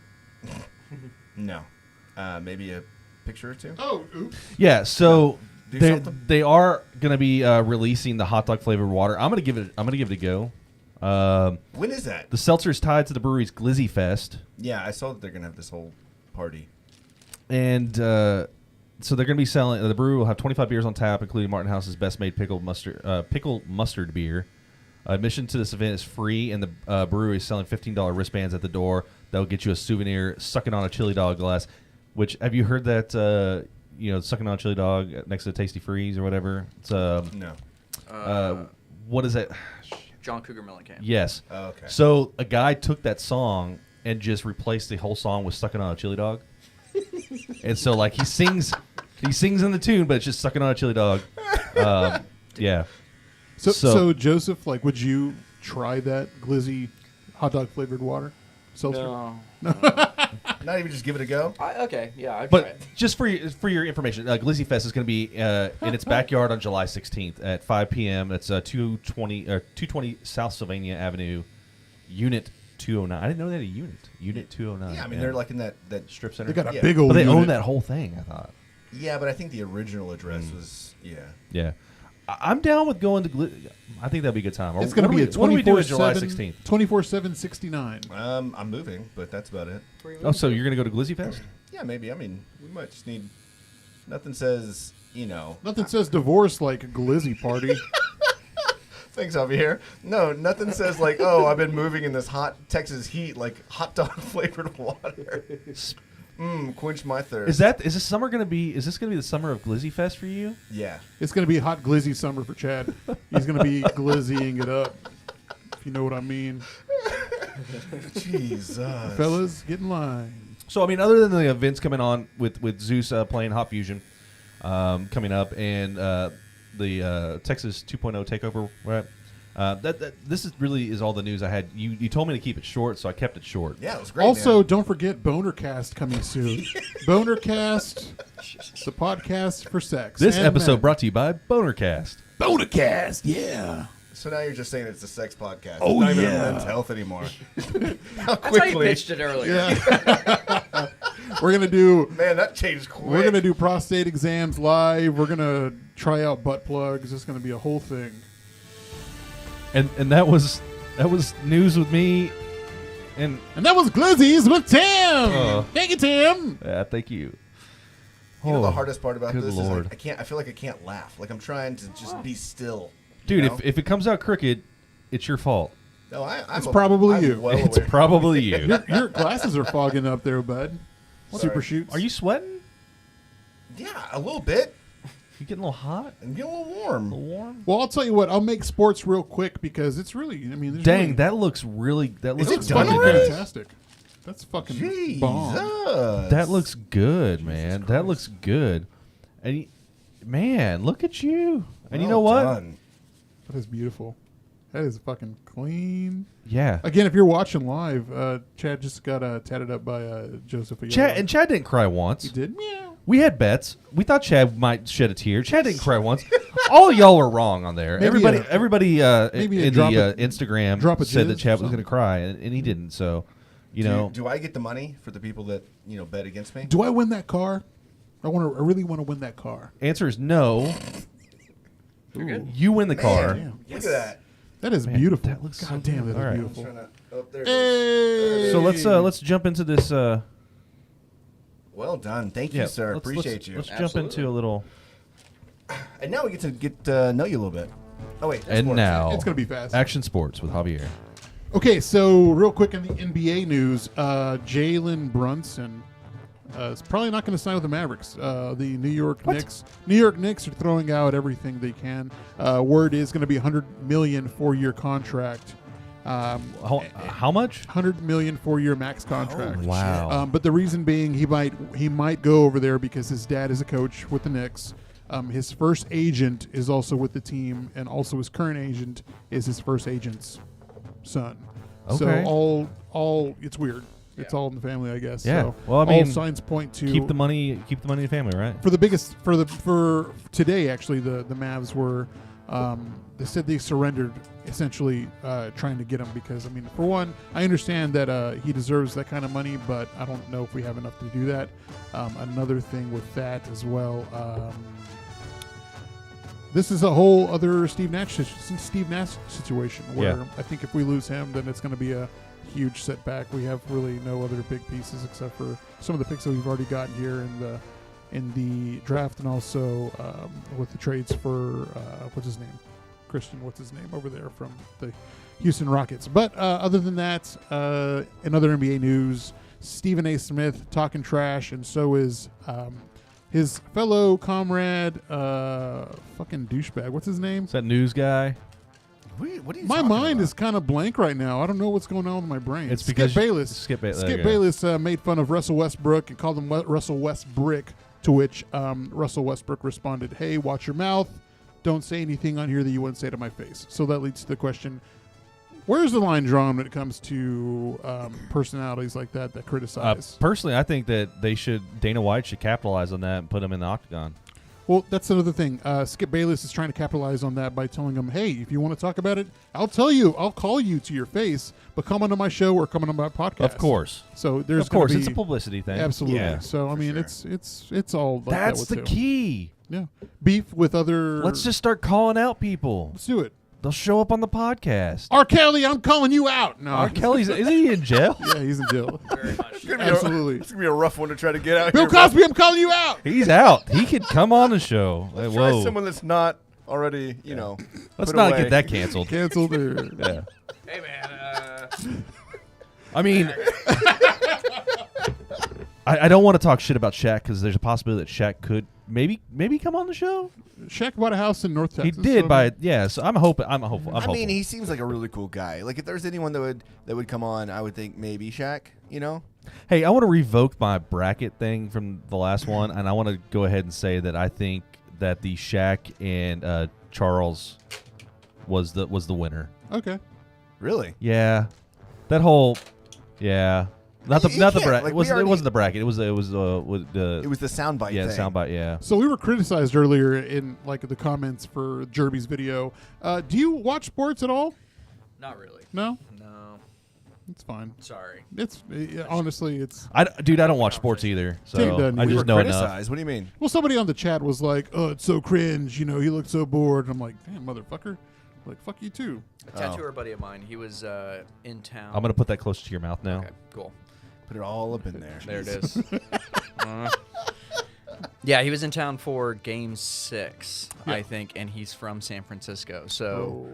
No, maybe a picture or two. Oh, oops. Yeah, so Do they something. they are gonna be releasing the hot dog flavored water. I'm gonna give it a go. When is that? The seltzer is tied to the brewery's Glizzy Fest, Yeah, I saw that they're gonna have this whole party. and so they're gonna be selling. The brewery will have 25 beers on tap, including Martin House's best made pickle mustard beer. Admission to this event is free, and the brewery is selling $15 wristbands at the door. That will get you a souvenir sucking on a chili dog glass. Which, have you heard that, sucking on a chili dog next to Tasty Freeze or whatever? It's No. what is that? John Cougar Mellencamp. Yes. Oh, okay. So a guy took that song and just replaced the whole song with "Sucking on a Chili Dog," and so like he sings in the tune, but it's just "Sucking on a Chili Dog." Yeah. So Joseph, like, would you try that glizzy hot dog flavored water? Seltzer? No. Not even just give it a go. Okay, yeah, I'd try it. But just for your information, Glizzy Fest is going to be in its backyard on July 16th at 5 p.m. That's 220 South Sylvania Avenue, Unit 209. I didn't know they had a unit. Unit 209. Yeah, I mean they're like in that strip center. They got a Yeah. big old But they unit. own that whole thing, I thought. Yeah, but I think the original address was Yeah. I'm down with going to I think that'd be a good time. It's going to be a what do we do on July 24/7 16th? 24/7/69. I'm moving, but that's about it. Oh, so you're going to go to Glizzy Fest? Yeah, maybe. I mean, we might just need. Nothing says, Nothing says divorce like a glizzy party. Thanks, Javier. No, nothing says like, oh, I've been moving in this hot Texas heat like hot dog flavored water. Quench my thirst. Is this summer going to be? Is this going to be the summer of Glizzy Fest for you? Yeah. It's going to be a hot glizzy summer for Chad. He's going to be glizzying it up, if you know what I mean. Jesus. Fellas, get in line. So I mean, other than the events coming on with Zeus playing Hot Fusion coming up and the Texas 2.0 takeover, right? This is all the news I had. You told me to keep it short, so I kept it short. Yeah, it was great. Also, man. don't forget Bonercast coming soon. Bonercast, the podcast for sex. This and episode men. brought to you by Bonercast. Bonercast, yeah. So now you're just saying it's a sex podcast. Oh, it's not even yeah. men's health anymore. How That's how you quickly. pitched it earlier. Yeah. We're gonna do. Man, that changed quick. We're gonna do prostate exams live. We're gonna try out butt plugs. It's gonna be a whole thing. And that was news with me, and that was Glizzies with Tim. Thank you, Tim. thank you. You know the hardest part about good this Lord. is I feel like I can't laugh. Like I'm trying to just be still. Dude, you know? if it comes out crooked, it's your fault. No, It's probably I'm you. well It's aware. probably you. Your glasses are fogging up there, bud. Sorry. Super shoots. Are you sweating? Yeah, a little bit. You getting a little hot? I'm getting a little A warm. little warm? Well, I'll tell you what. I'll make sports real quick because it's really. I mean, there's Dang, really, that looks really. That looks it it's done fucking already? fantastic. That's fucking Jesus. bomb. That looks good, man. That looks good. And man, look at you. And you know what? Done. That is beautiful. That is fucking clean. Yeah. Again, if you're watching live, Chad just got tatted up by Joseph. Ayala. Chad didn't cry once. He did. Meow. We had bets. We thought Chad might shed a tear. Chad didn't cry once. All of y'all were wrong on there. Maybe everybody maybe a in drop the of- Instagram drop of said jizz that Chad or was going to cry, and he didn't. So, Do I get the money for the people that bet against me? Do I win that car? I really want to win that car. answer is no. You're good. You win the car. Damn. Look at that. That is Man, beautiful. that looks so God damn, good. that is All right. beautiful. Trying to, oh, there it is. Hey. So let's jump into this. Well done. Thank you, sir. Appreciate you. Let's jump Absolutely. into a little. And now we get to know you a little bit. Oh wait. that's And more. now It's gonna be fast. Action Sports with Javier. Okay, so real quick in the NBA news, Jalen Brunson is probably not going to sign with the Mavericks. The New York Knicks are throwing out everything they can. Word is going to be $100 million 4-year contract. How much? $100 million 4-year max contract. Wow. But the reason being he might go over there because his dad is a coach with the Knicks. His first agent is also with the team, and also his current agent is his first agent's son. Okay. So all it's weird. It's all in the family, I guess. Yeah. So Well, I mean, all signs point to keep the money in the family, right? for today. Actually, the Mavs were they said they surrendered, essentially trying to get him because for one, I understand that he deserves that kind of money, but I don't know if we have enough to do that. Another thing with that as well. This is a whole other Steve Nash situation where Yeah. I think if we lose him, then it's going to be a huge setback. We have really no other big pieces except for some of the picks that we've already gotten here in the draft, and also with the trades for what's his name, Christian, what's his name over there from the Houston Rockets. But other than that, in other NBA news, Stephen A. Smith talking trash, and so is his fellow comrade, fucking douchebag. What's his name? Is that news guy? What are you My talking mind about? is kind of blank right now. I don't know what's going on with my brain. It's because Skip Bayless. Skip Bayless made fun of Russell Westbrook and called him Russell Westbrick, to which Russell Westbrook responded, "Hey, watch your mouth. Don't say anything on here that you wouldn't say to my face." So that leads to the question, where's the line drawn when it comes to personalities like that criticize? Personally, I think that Dana White should capitalize on that and put him in the octagon. Well, that's another thing. Skip Bayless is trying to capitalize on that by telling him, hey, if you want to talk about it, I'll tell you. I'll call you to your face, but come onto my show or come onto my podcast. Of course. So there's Of course, gonna it's be, a publicity thing. Absolutely. Yeah. So, I mean, sure. it's all like That's that the too. key. Yeah. Beef with other... Let's just start calling out people. Let's do it. They'll show up on the podcast. R. Kelly, I'm calling you out. No. R. Kelly's, isn't he in jail? Yeah, he's in jail. Very much. Absolutely. It's gonna be a rough one to try to get out. Bill here, Cosby, I'm calling you out. He's out. He could come on the show. Let's Whoa. try someone that's not already, Let's put not away. get that canceled. Canceled or... Yeah. Hey, man. I mean, I don't want to talk shit about Shaq because there's a possibility that Shaq could maybe come on the show. Shaq bought a house in North He Texas. did so- by so I'm hoping. I'm hopeful. I mean, he seems like a really cool guy. Like, if there's anyone that would come on, I would think maybe Shaq. Hey, I want to revoke my bracket thing from the last one, and I want to go ahead and say that I think that the Shaq and Charles was the winner. Okay. Really? Yeah, that whole not the You not the can't, bracket. like, It wasn't we it wasn't the bracket. It was with the It was the soundbite. yeah thing. soundbite yeah. So we were criticized earlier in like the comments for Jerby's video. Do you watch sports at all? Not really. No, No. it's fine. Sorry. It's honestly, it's Dude, I don't watch sports either, so Tim doesn't I either. We just were know enough. criticized. What do you mean? well. Somebody on the chat was like, "Oh, it's so cringe." He looked so bored. And I'm like, "Damn, motherfucker!" Like, fuck you too. A tattooer buddy of mine, he was in town. I'm gonna put that close to your mouth now. Okay, cool. Put it all up in there. There it is. Yeah, he was in town for Game 6, Yeah. I think, and he's from San Francisco. So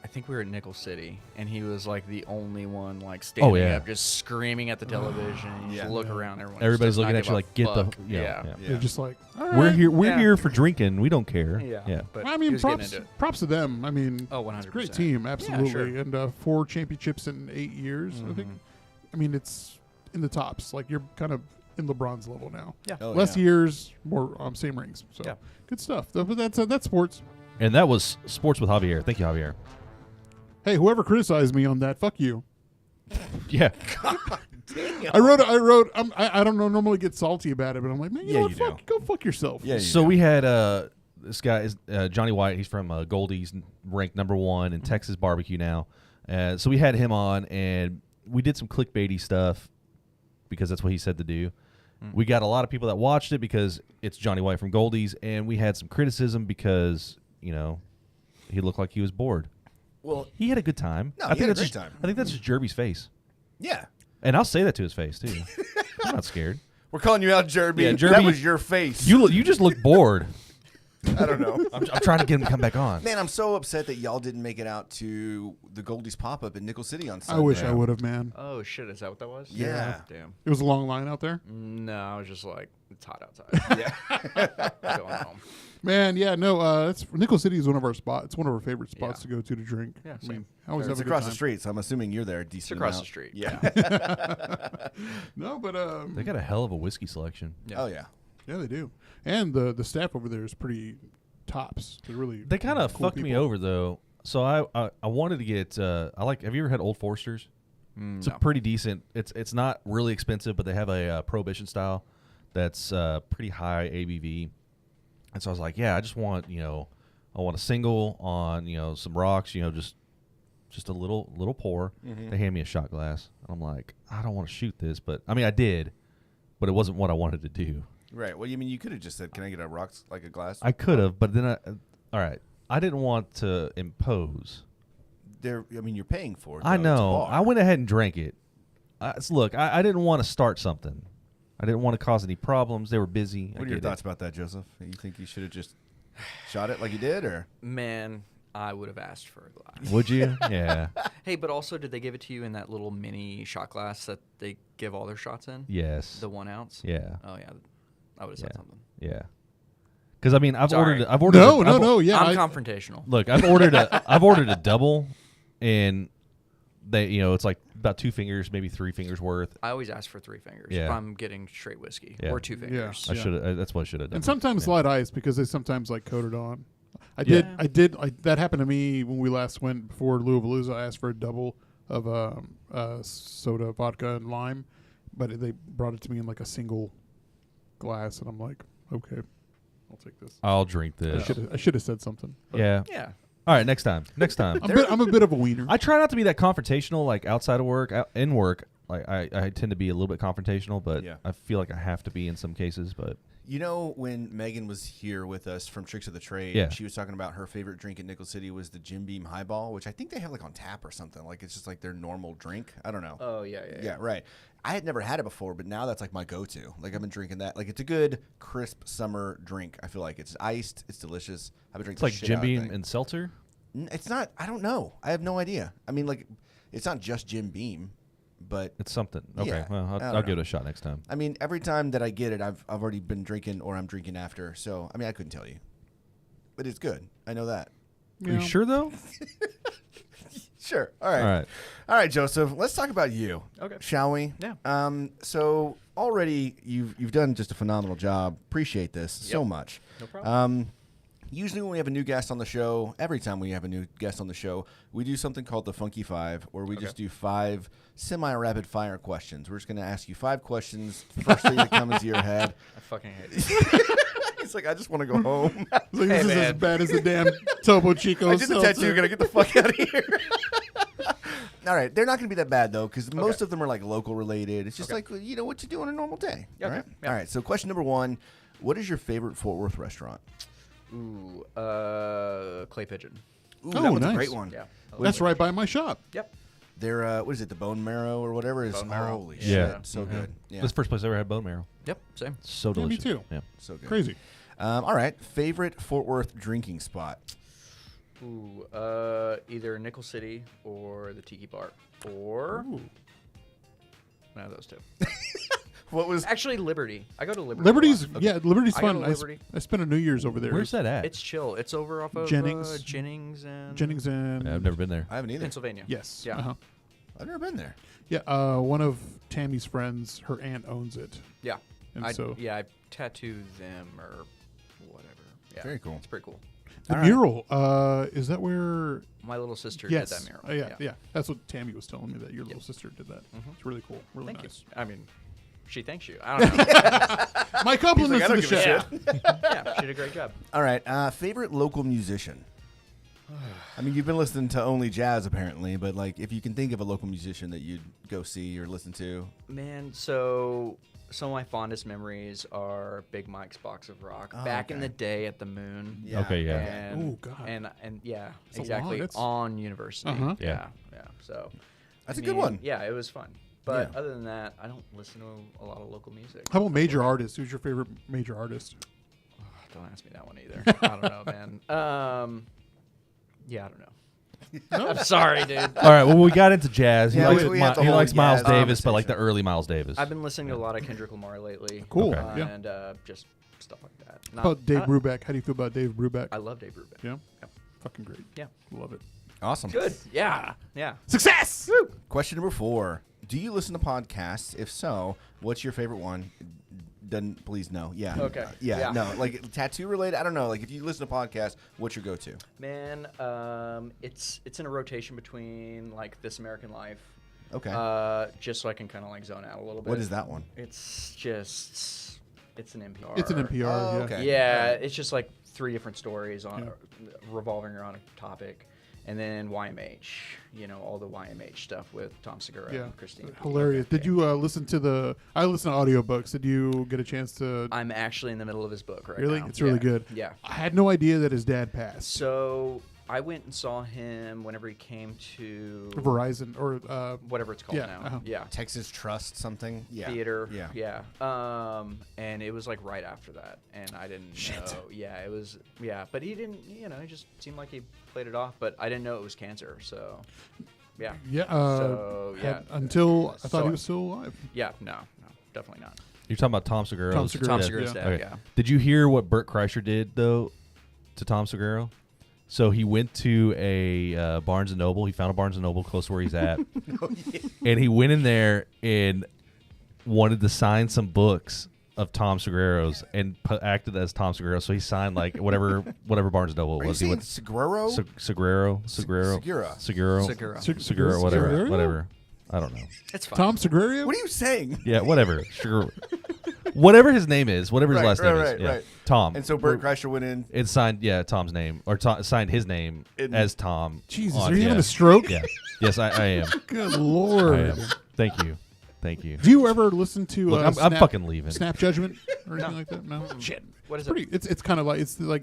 I think we were at Nickel City, and he was like the only one like standing yeah. up, just screaming at the television. You just Yeah. look around, everyone. Everybody's just does looking not at you give a like, get the fuck. yeah. They're just like, all We're right. here. We're Yeah. here for drinking. We don't care. Yeah. But I he mean, was getting props, into it. props to them. I mean, Oh, it's a 100%. great team, absolutely, sure. and 4 championships in 8 years. I think. I mean, it's in the tops. Like you're kind of in LeBron's level now. Yeah. Oh, Less yeah. years, more same rings. So Yeah. good stuff. But that's sports. And that was sports with Javier. Thank you, Javier. Hey, whoever criticized me on that, fuck you. Yeah. I wrote. I don't know. Normally get salty about it, but I'm like, man, you Yeah, know what? you do. Go fuck yourself. Yeah. So we had this guy is Johnny White. He's from Goldie's, ranked #1 in Texas barbecue now. So we had him on, and we did some clickbaity stuff because that's what he said to do. We got a lot of people that watched it because it's Johnny White from Goldie's, and we had some criticism because he looked like he was bored. Well, He had a good time. No, I he think had a that's great just, time. I think that's just Jerby's face, yeah. and I'll say that to his face too. I'm not scared. We're calling you out, Jerby. Yeah, That Jerby- was your face. You just look bored. I don't know. I'm trying to get him to come back on. Man, I'm so upset that y'all didn't make it out to the Goldie's pop-up in Nickel City on I Sunday. wish I would have, man. Oh shit, is that what that was? Yeah. Damn. It was a long line out there. No, I was just like, it's hot outside. Yeah. Going home. Man, yeah, no. It's Nickel City is one of our spots. It's one of our favorite spots Yeah. to go to drink. Yeah, I mean, same. I always have It's a good across time. the street, so I'm assuming you're there a decent It's across amount. the street. Yeah. No, but They got a hell of a whiskey selection. Yeah. Oh, yeah. yeah, they do. And the staff over there is pretty tops. They're really They kind of cool fucked me people. over though. So I wanted to get have you ever had Old Foresters? It's a No. pretty decent. It's not really expensive, but they have a prohibition style that's pretty high ABV. And so I was like, yeah, I just want I want a single on some rocks, just a little pour. They hand me a shot glass. And I'm like, I don't want to shoot this, but I mean I did, but it wasn't what I wanted to do. Right. Well, you could have just said, can I get a rocks, like a glass? I could have, but then all right, I didn't want to impose. You're paying for it. I though. It's a know. bar. I went ahead and drank it. Look, I didn't want to start something. I didn't want to cause any problems. They were busy. What are your thoughts about that, Joseph? You think you should have just Shot it like you did, or Man, I would have asked for a glass. Would you? Yeah. Hey, but also, did they give it to you in that little mini shot glass that they give all their shots in? Yes. The 1 ounce? Yeah. Oh, yeah. I would have said Yeah. something. Yeah. Because I mean, I've Sorry. ordered. No. Yeah, I'm confrontational. Look, I've ordered a double, and they, it's like about 2 fingers, maybe 3 fingers worth. I always ask for 3 fingers Yeah. if I'm getting straight whiskey, Yeah. or 2 fingers. I should. That's what I should have done. And sometimes light ice because they sometimes like coat it on. I Yeah. did. That happened to me when we last went before Louisville. I asked for a double of soda, vodka, and lime, but they brought it to me in like a single glass, and I'm like, okay, I'll take this. I'll drink this. I should have said something. But Yeah. Yeah. All right. Next time. I'm a bit of a wiener. I try not to be that confrontational, like outside of work. In work, like I tend to be a little bit confrontational, but Yeah. I feel like I have to be in some cases. But when Megan was here with us from Tricks of the Trade, Yeah. she was talking about her favorite drink in Nickel City was the Jim Beam Highball, which I think they have like on tap or something. Like it's just like their normal drink. I don't know. Oh, yeah. Yeah, right. I had never had it before, but now that's like my go-to. Like I've been drinking that. Like it's a good, crisp summer drink. I feel like it's iced. It's delicious. I've been drinking. it's like the shit Jim out of that Beam thing. and seltzer. It's not. I don't know. I have no idea. I mean, like, it's not just Jim Beam, but It's something. Okay. Yeah, Well, I I'll don't give it know. a shot next time. I mean, every time that I get it, I've already been drinking or I'm drinking after. So I mean, I couldn't tell you, but it's good. I know that. Are you sure though? Sure. All right. All right, Joseph. Let's talk about you. Okay. Shall we? Yeah. So already you've done just a phenomenal job. Appreciate this so much. No problem. Usually when we have a new guest on the show, every time we have a new guest on the show, we do something called the Funky Five, where we just do 5 semi-rapid fire questions. We're just going to ask you 5 questions. First thing that comes to your head. I fucking hate it. He's like, I just want to go home. Like, Hey, this is as man. bad as the damn Topo Chico. I did the seltzer. tattoo. Gonna get the fuck out of here. All right, they're not going to be that bad though, because most of them are like local related. It's just like what you do on a normal day. Yeah, All okay. right. Yeah. All right. So question number 1: what is your favorite Fort Worth restaurant? Ooh, clay pigeon. Ooh, Oh, that one's nice. a great one. Yeah. That's right by my shop. Yep. They're what is it? The bone marrow or whatever is Bone marrow. holy Yeah. shit, so good. Yeah, This is the first place I ever had bone marrow. Yep. Same. So Yeah, me delicious. too. Yeah. so good. Crazy. All right, favorite Fort Worth drinking spot. Ooh, either Nickel City or the Tiki Bar, or Ooh. one of those two. What was? Actually, Liberty. I go to Liberty. Liberty's a lot. Liberty's I go fun. to I Liberty. spent a New Year's over there. Where's that at? It's chill. It's over off of Jennings. Jennings and Jennings and Yeah, I've never been there. I haven't either. Pennsylvania. yes. Yeah. Uh-huh. I've never been there. Yeah. One of Tammy's friends, her aunt owns it. Yeah. And I so I tattoo them or whatever. Yeah. Very cool. It's pretty cool. the All right. mural. Is that where? My little sister Yes. did that mural. Yeah. That's what Tammy was telling me, that your little sister did that. It's really cool. Really Thank nice. you. I mean, she thanks you. I don't know. My compliments I to don't the give a chef. Yeah, she did a great job. All right, favorite local musician. I mean, you've been listening to only jazz apparently, but like, if you can think of a local musician that you'd go see or listen to. Man, so some of my fondest memories are Big Mike's Box of Rock. Oh, Back in okay. the day at the Moon. Yeah. Okay, yeah. And, Ooh, God. And yeah, That's a exactly. lot. That's- On University. Uh-huh. Yeah. So That's I a good mean, one. Yeah, it was fun. But Yeah. other than that, I don't listen to a lot of local music. How about major artists? Who's your favorite major artist? Don't ask me that one either. I don't know, man. Yeah, I don't know. I'm sorry, dude. All right. Well, we got into jazz. He Yeah, likes, we had the he whole likes Miles jazz Davis, but like the conversation. early Miles Davis. I've been listening to a lot of Kendrick Lamar lately. Cool. Okay. Yeah. And just stuff like that. How about Dave I- Brubeck? How do you feel about Dave Brubeck? I love Dave Brubeck. Yeah. Yep. Fucking great. Yeah. Love it. Awesome. Good. Yeah. Yeah. Success. Question number 4: do you listen to podcasts? If so, what's your favorite one? Doesn't please no. Yeah. Okay. Yeah. Yeah. No. Like tattoo related. I don't know. Like if you listen to podcasts, what's your go-to? Man, it's in a rotation between like This American Life. Okay. Just so I can kind of like zone out a little bit. What is that one? It's an NPR. It's an NPR. Oh, yeah. okay. Yeah, it's just like 3 different stories on revolving around a topic. And then YMH, all the YMH stuff with Tom Segura Yeah. and Christine. Hilarious. Did you listen to I listen to audiobooks. Did you get a chance to? I'm actually in the middle of his book right Really? now. It's really Yeah. good. Yeah. I had no idea that his dad passed. So I went and saw him whenever he came to Verizon or whatever it's called yeah, now. Yeah. Texas Trust something. Yeah. Theater. Yeah. And it was like right after that, and I didn't know. Yeah, it was. Yeah, but he didn't. You know, it just seemed like he played it off. But I didn't know it was cancer. So, yeah. Yeah. So yeah. Until I thought So he was still alive. Yeah. No, definitely not. You're talking about Tom Segura's Tom Segura. Tom Yeah. Segura's dad. Okay. Yeah. Did you hear what Bert Kreischer did though to Tom Segura? So he went to a Barnes and Noble. He found a Barnes and Noble close to where he's at, and he went in there and wanted to sign some books of Tom Segura's and acted as Tom Segura. So he signed like whatever Barnes and Noble Are you was. He saying went Seguro? Segura, Segura. whatever. I don't know. It's fine. Tom Segura? What are you saying? Yeah, whatever. Sure. Whatever his name is, whatever his last name is. Yeah. Right. Tom. And so Bert Kreischer went in. It signed, Tom's name, or signed his name as Tom. Jesus, on- are you yeah. having a stroke? Yeah. Yes, I am. Good I Lord. am. Thank you. Do you ever listen to Look, I'm fucking leaving. Snap Judgment or anything like that? No. Shit. What is Pretty. it? It's kind of like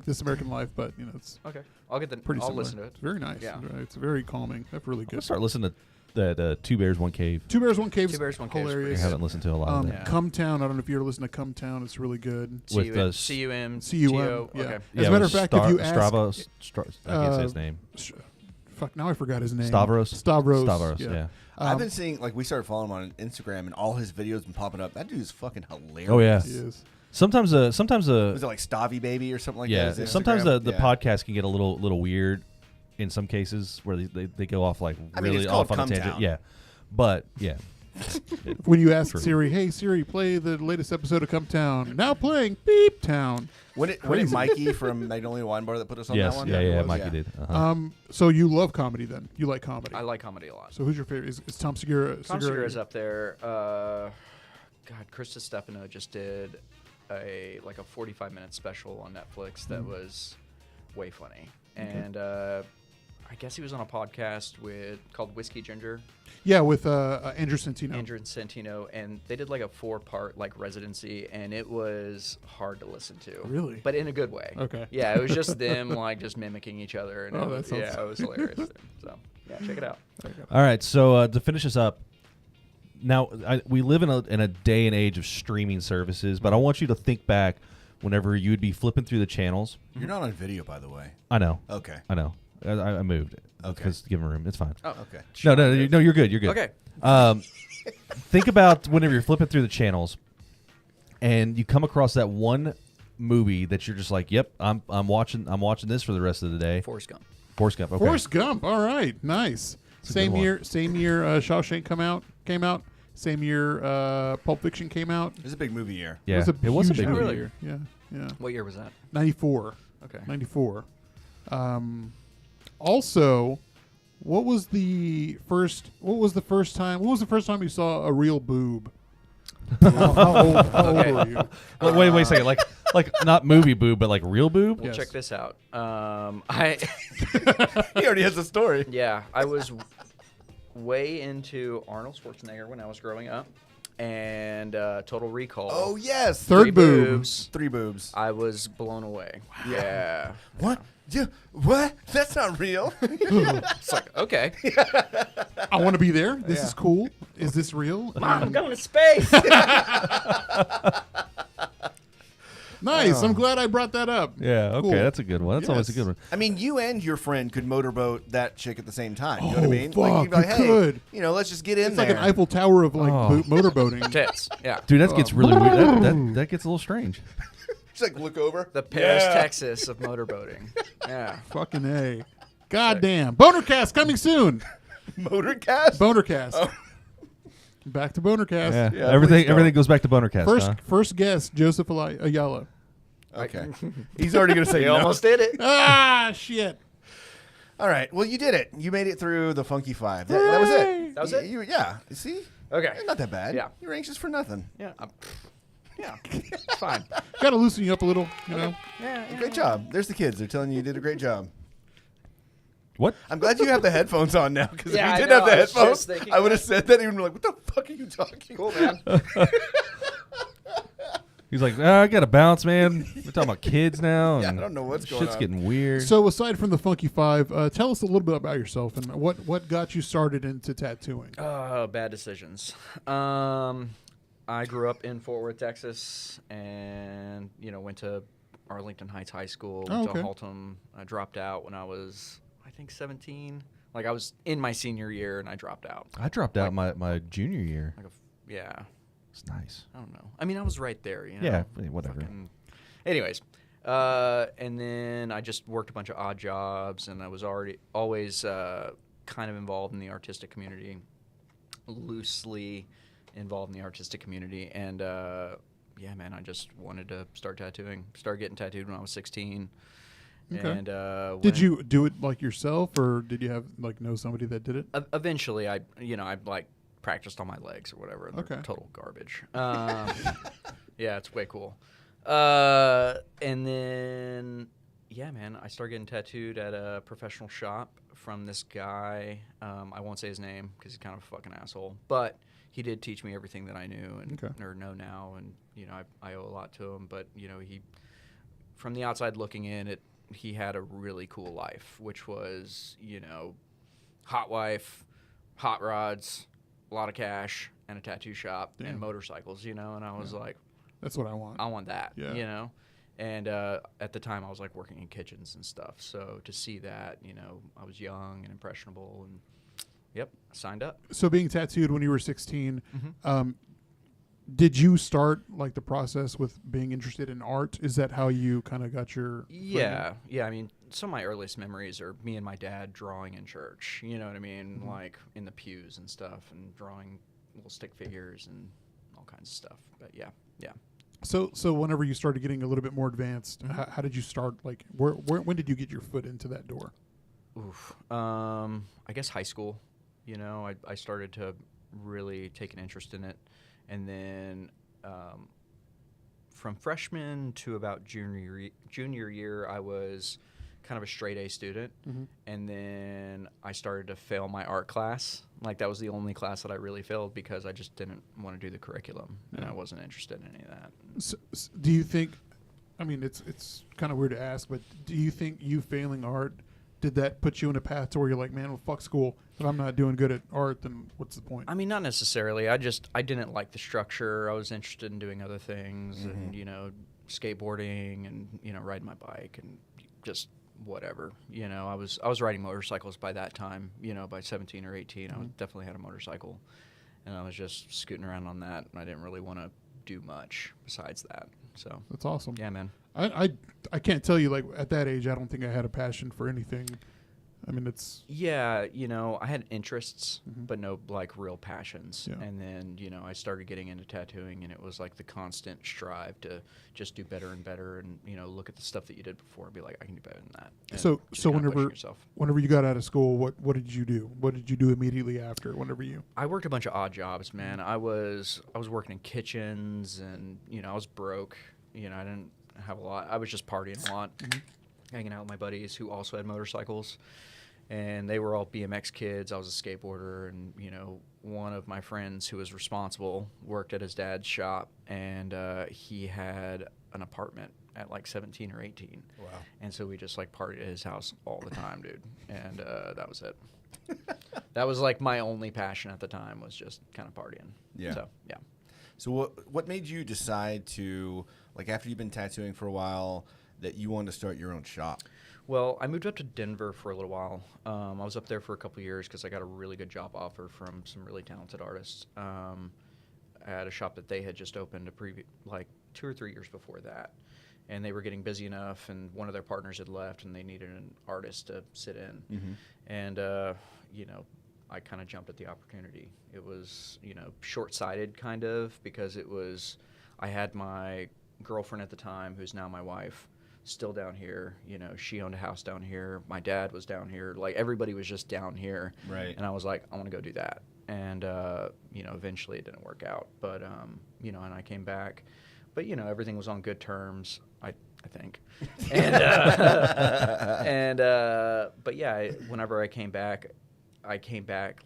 This American Life, but it's Okay. I'll get the. pretty I'll similar. listen to it. It's very nice. Yeah. It's very calming. That's really I'm good. gonna start listening to that Two Bears, One Cave. Two Bears, One Cave. Two Bears, One Cave is I Hilarious. pretty haven't listened to a lot of that. Yeah. Come Town. I don't know if you ever listen to Come Town. It's really good. With the CUM. CUM. TO. Yeah. Okay. As a matter of fact, if you ask, Stravos, I can't say his name. fuck, now I forgot his name. Stavros. Stavros. Yeah. I've been seeing, like, we started following him on Instagram, and all his videos been popping up. That dude is fucking hilarious. Oh yeah. He is. Sometimes Was it like Stavy Baby or something like yeah. that? His Sometimes Instagram? the Yeah. podcast can get a little weird in some cases where they go off like I mean, really it's called off on a Come tangent. Town. Yeah. But yeah. When you ask True. Siri, hey Siri, play the latest episode of Come Town. Now playing Beep Town. Wasn't it Mikey from Magnolia Wine Bar that put us on Yes. that one? Yeah. It was, Mikey did. Uh-huh. So you love comedy then? You like comedy? I like comedy a lot. So who's your favorite? Is Tom Segura? Tom Segura's up there. God, Krista Stefano just did a 45-minute special on Netflix that was way funny, and I guess he was on a podcast called Whiskey Ginger. Yeah, with Andrew Centino. Andrew and Santino, and they did like a 4-part residency, and it was hard to listen to. Really? But in a good way. Okay. Yeah, it was just them just mimicking each other, and Oh, it that was, sounds- it was hilarious. So yeah, check it out. All right. So to finish this up, now we live in a day and age of streaming services, but I want you to think back whenever you would be flipping through the channels. You're not on video, by the way. I know. Okay. I know. I moved. Okay. Because give him room. It's fine. Oh, Okay. No, you're good. You're good. Okay. Think about whenever you're flipping through the channels, and you come across that one movie that you're just like, "Yep, I'm watching this for the rest of the day." Forrest Gump. Forrest Gump. Okay. Forrest Gump. All right, nice. It's a Same good one. year. Shawshank came out. Same year. Pulp Fiction came out. It was a big movie year. Yeah, it was a big huge movie. year. Yeah. What year was that? 94. Okay. 94. Also, what was the first time you saw a real boob? how old were you? Wait a second. Like not movie boob, but like real boob. Well, Yes. check this out. He already has a story. Yeah, I was way into Arnold Schwarzenegger when I was growing up, and Total Recall. Oh, yes. Third boob. boobs. 3 boobs. I was blown away. Yeah. What? Yeah. What? That's not real. It's like, okay. I want to be there. This Yeah. is cool. Is this real? Mom, I'm going to space. Nice. I'm glad I brought that up. Yeah. Okay, Cool. that's a good one. That's always a Yes. good one. I mean, you and your friend could motorboat that chick at the same time. You know what I Oh, mean? fuck, you'd be like, you hey, could. let's just get in It's there. like an Eiffel Tower of Oh. motorboating. Tits. Yeah. Dude, that gets really weird. That gets a little strange. Just like look over. The Paris, Yeah. Texas of motorboating. Yeah. Fucking A. Goddamn. Bonercast coming soon. Motorcast? Bonercast. Oh. Back to Bonercast. Yeah. Yeah, everything please don't. everything goes back to Bonercast. First guest, Joseph Ayala. Okay. He's already going to say You no. almost did it. Ah, shit. All right. Well, you did it. You made it through the Funky Five. That was it. That was it? Yeah. See? Okay. Not that bad. Yeah. You're anxious for nothing. Yeah. Yeah. It's fine. Got to loosen you up a little, you know. Yeah. Great job. There's the kids. They're telling you did a great job. What? I'm glad you have the headphones on now, because Yeah, if I you did know, have the I was just headphones, thinking I would have that. said that and you'd be like, what the fuck are you talking Cool, man. He's like, I gotta bounce, man. We're talking about kids now. Yeah, I and don't know what's going shit's on. getting weird. So aside from the Funky Five, tell us a little bit about yourself and what got you started into tattooing. Bad decisions. I grew up in Fort Worth, Texas, and went to Arlington Heights High School, went to Haltom. I dropped out when I was, I think, 17. Like I was in my senior year, and I dropped out. I dropped out my junior year. Yeah. It's nice. I don't know. I mean, I was right there. Yeah, whatever. Anyways, and then I just worked a bunch of odd jobs, and I was always kind of involved in the artistic community, loosely involved in the artistic community, and yeah, man, I just wanted to start tattooing. Started getting tattooed when I was 16. Okay. And did you do it like yourself, or did you have know somebody that did it? Eventually, I like practiced on my legs or whatever. And they're total garbage. Yeah, it's way cool. And then, yeah, man, I started getting tattooed at a professional shop from this guy. I won't say his name because he's kind of a fucking asshole, but he did teach me everything that I knew and or know now, and I owe a lot to him. But he, from the outside looking in, he had a really cool life, which was hot wife, hot rods, a lot of cash, and a tattoo shop and motorcycles. And I was like, that's what I want. I want that. Yeah. And at the time I was like working in kitchens and stuff. So to see that, I was young and impressionable, and I signed up. So being tattooed when you were 16, did you start like the process with being interested in art? Is that how you kind of got your? Yeah. I mean, some of my earliest memories are me and my dad drawing in church. You know what I mean? Like in the pews and stuff, and drawing little stick figures and all kinds of stuff. But yeah. So whenever you started getting a little bit more advanced, how did you start? Like, when did you get your foot into that door? Oof. I guess high school. I started to really take an interest in it, and then from freshman to about junior year, I was kind of a straight A student, and then I started to fail my art class. Like that was the only class that I really failed because I just didn't want to do the curriculum, and I wasn't interested in any of that. So, do you think? I mean, it's kind of weird to ask, but do you think you failing art, did that put you in a path to where you're like, man, well, fuck school. If I'm not doing good at art, then what's the point? I mean, not necessarily. I didn't like the structure. I was interested in doing other things, and skateboarding, and riding my bike, and just whatever. I was riding motorcycles by that time. By 17 or 18, I definitely had a motorcycle, and I was just scooting around on that, and I didn't really want to do much besides that. So that's awesome. Yeah, man. I can't tell you, like, at that age, I don't think I had a passion for anything. I mean, it's... Yeah, I had interests, but no, like, real passions. Yeah. And then, I started getting into tattooing, and it was, like, the constant strive to just do better and better and, look at the stuff that you did before and be like, I can do better than that. And so whenever you got out of school, what did you do? What did you do immediately after, I worked a bunch of odd jobs, man. I was working in kitchens, and, I was broke. I didn't have a lot. I was just partying a lot, hanging out with my buddies who also had motorcycles. And they were all BMX kids. I was a skateboarder, and one of my friends who was responsible worked at his dad's shop, and he had an apartment at like 17 or 18. Wow! And so we just like partied at his house all the time, dude. And that was it. That was like my only passion at the time, was just kind of partying. Yeah. So yeah. So what made you decide to, like, after you've been tattooing for a while, that you wanted to start your own shop? Well, I moved up to Denver for a little while. I was up there for a couple of years because I got a really good job offer from some really talented artists at a shop that they had just opened like 2 or 3 years before that. And they were getting busy enough, and one of their partners had left, and they needed an artist to sit in. And, I kind of jumped at the opportunity. It was, short-sighted kind of, because I had my girlfriend at the time, who's now my wife, still down here. She owned a house down here. My dad was down here. Like, everybody was just down here. Right. And I was like, I want to go do that. And, eventually it didn't work out. But, and I came back. But, everything was on good terms, I think. And, but yeah, whenever I came back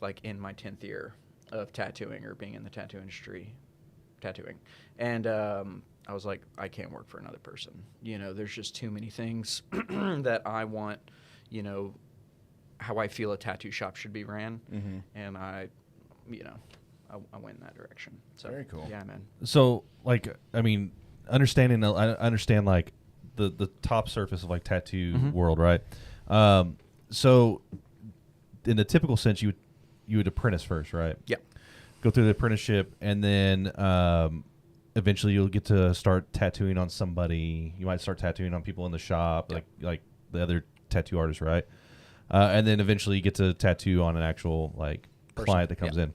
like in my 10th year of tattooing, or being in the tattoo industry, tattooing. And, I was like, I can't work for another person. You know, there's just too many things that I want, you know, how I feel a tattoo shop should be ran. Mm-hmm. And I went in that direction. So, Very cool. Yeah, man. So, like, I mean, I understand, like, the top surface of, like, tattoo world, right? So, in the typical sense, you would apprentice first, right? Yeah. Go through the apprenticeship, and then eventually you'll get to start tattooing on somebody. You might start tattooing on people in the shop, like the other tattoo artists, right? And then eventually you get to tattoo on an actual, like, client that comes in.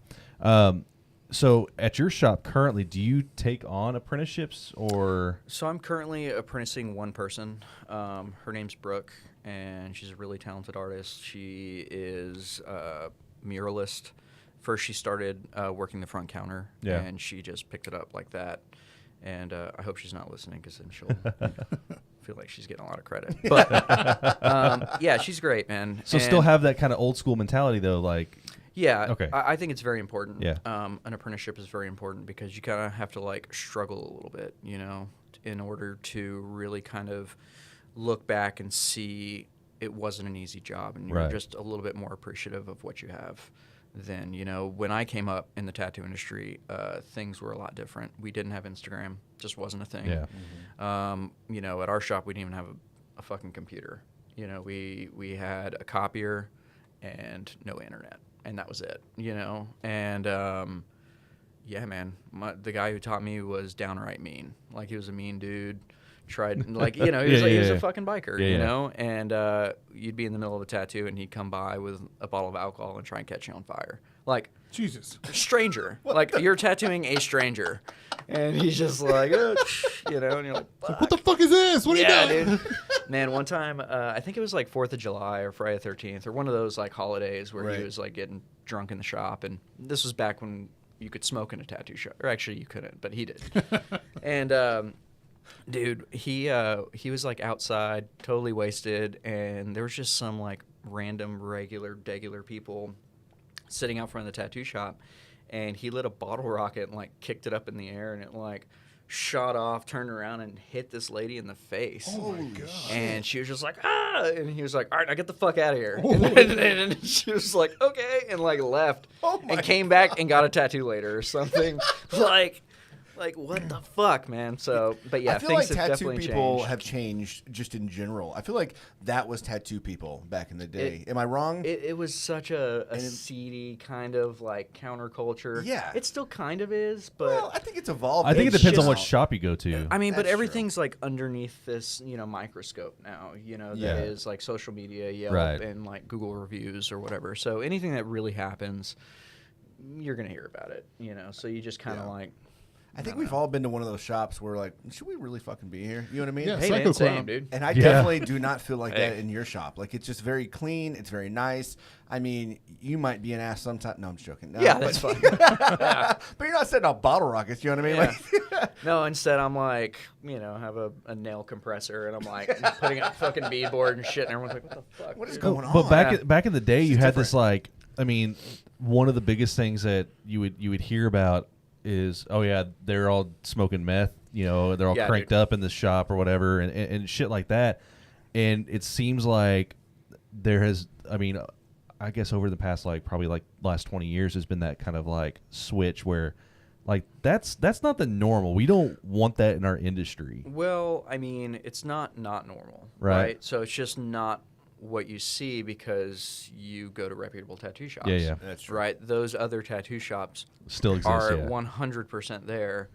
So at your shop currently, do you take on apprenticeships or? So I'm currently apprenticing one person. Her name's Brooke, and she's a really talented artist. She is a muralist. First, she started working the front counter, and she just picked it up like that. And I hope she's not listening, because then she'll feel like she's getting a lot of credit. But yeah, she's great, man. So still have that kind of old school mentality, though, like. Yeah, okay. I think it's very important. Yeah. An apprenticeship is very important because you kind of have to, like, struggle a little bit, you know, in order to really kind of look back and see it wasn't an easy job, and you're just a little bit more appreciative of what you have. Then, you know, when I came up in the tattoo industry, things were a lot different. We didn't have Instagram, just wasn't a thing. Yeah. Mm-hmm. You know, at our shop, we didn't even have a fucking computer. You know, we had a copier and no internet, and that was it. You know, and yeah, man, the guy who taught me was downright mean. Like, he was a mean dude. Tried, like, you know, he was a fucking biker, you know, and you'd be in the middle of a tattoo, and he'd come by with a bottle of alcohol and try and catch you on fire. Like, Jesus. Stranger. Like, you're tattooing a stranger. And he's just like, you know, and you're like, fuck. What the fuck is this? What are you doing? Dude. Man, one time, I think it was like 4th of July or Friday the 13th or one of those, like, holidays where he was, like, getting drunk in the shop. And this was back when you could smoke in a tattoo shop. Or actually, you couldn't, but he did. And, dude, he was, like, outside, totally wasted, and there was just some, like, random, regular people sitting out front of the tattoo shop, and he lit a bottle rocket and, like, kicked it up in the air, and it, like, shot off, turned around, and hit this lady in the face. Oh my God. And she was just like, ah! And he was like, all right, now get the fuck out of here. And she was like, okay, and, like, left, and came back and got a tattoo later or something. Like, what the fuck, man? So, but yeah, I feel things like have tattoo definitely people changed. have changed just in general. I feel like that was tattoo people back in the day. Am I wrong? It was such a seedy kind of, like, counterculture. Yeah. It still kind of is, but well, I think it's evolved. I think it It's depends on just- what shop you go to. I mean, but That's everything's like underneath this, you know, microscope now, you know, that is like social media, Yelp, and like Google reviews or whatever. So anything that really happens, you're going to hear about it, you know, so you just kind of like. I think we've all been to one of those shops where, like, should we really fucking be here? You know what I mean? Yeah. Hey, man, Psycho same, Clown. dude. And I definitely do not feel like that Hey. in your shop. Like, it's just very clean. It's very nice. I mean, you might be an ass sometimes. No, I'm just joking. No, Yeah, but, that's fine. but you're not setting off bottle rockets. You know what I mean? Yeah. Like, No, instead I'm like, you know, have a nail compressor, and I'm like putting up fucking beadboard and shit, and everyone's like, what the fuck? what is dude? going on? But back in the day, you had different. this, like, I mean, one of the biggest things that you would hear about is, oh yeah, they're all smoking meth, you know, they're all Yeah, cranked dude. up in the shop or whatever, and shit like that. And it seems like there has, I mean, I guess over the past, like, probably like last 20 years has been that kind of, like, switch where, like, that's not the normal. We don't want that in our industry. Well, I mean, it's not normal, Right. right? So it's just not what you see because you go to reputable tattoo shops. Yeah. That's true. Right? Those other tattoo shops Still exists, are yeah. 100% there,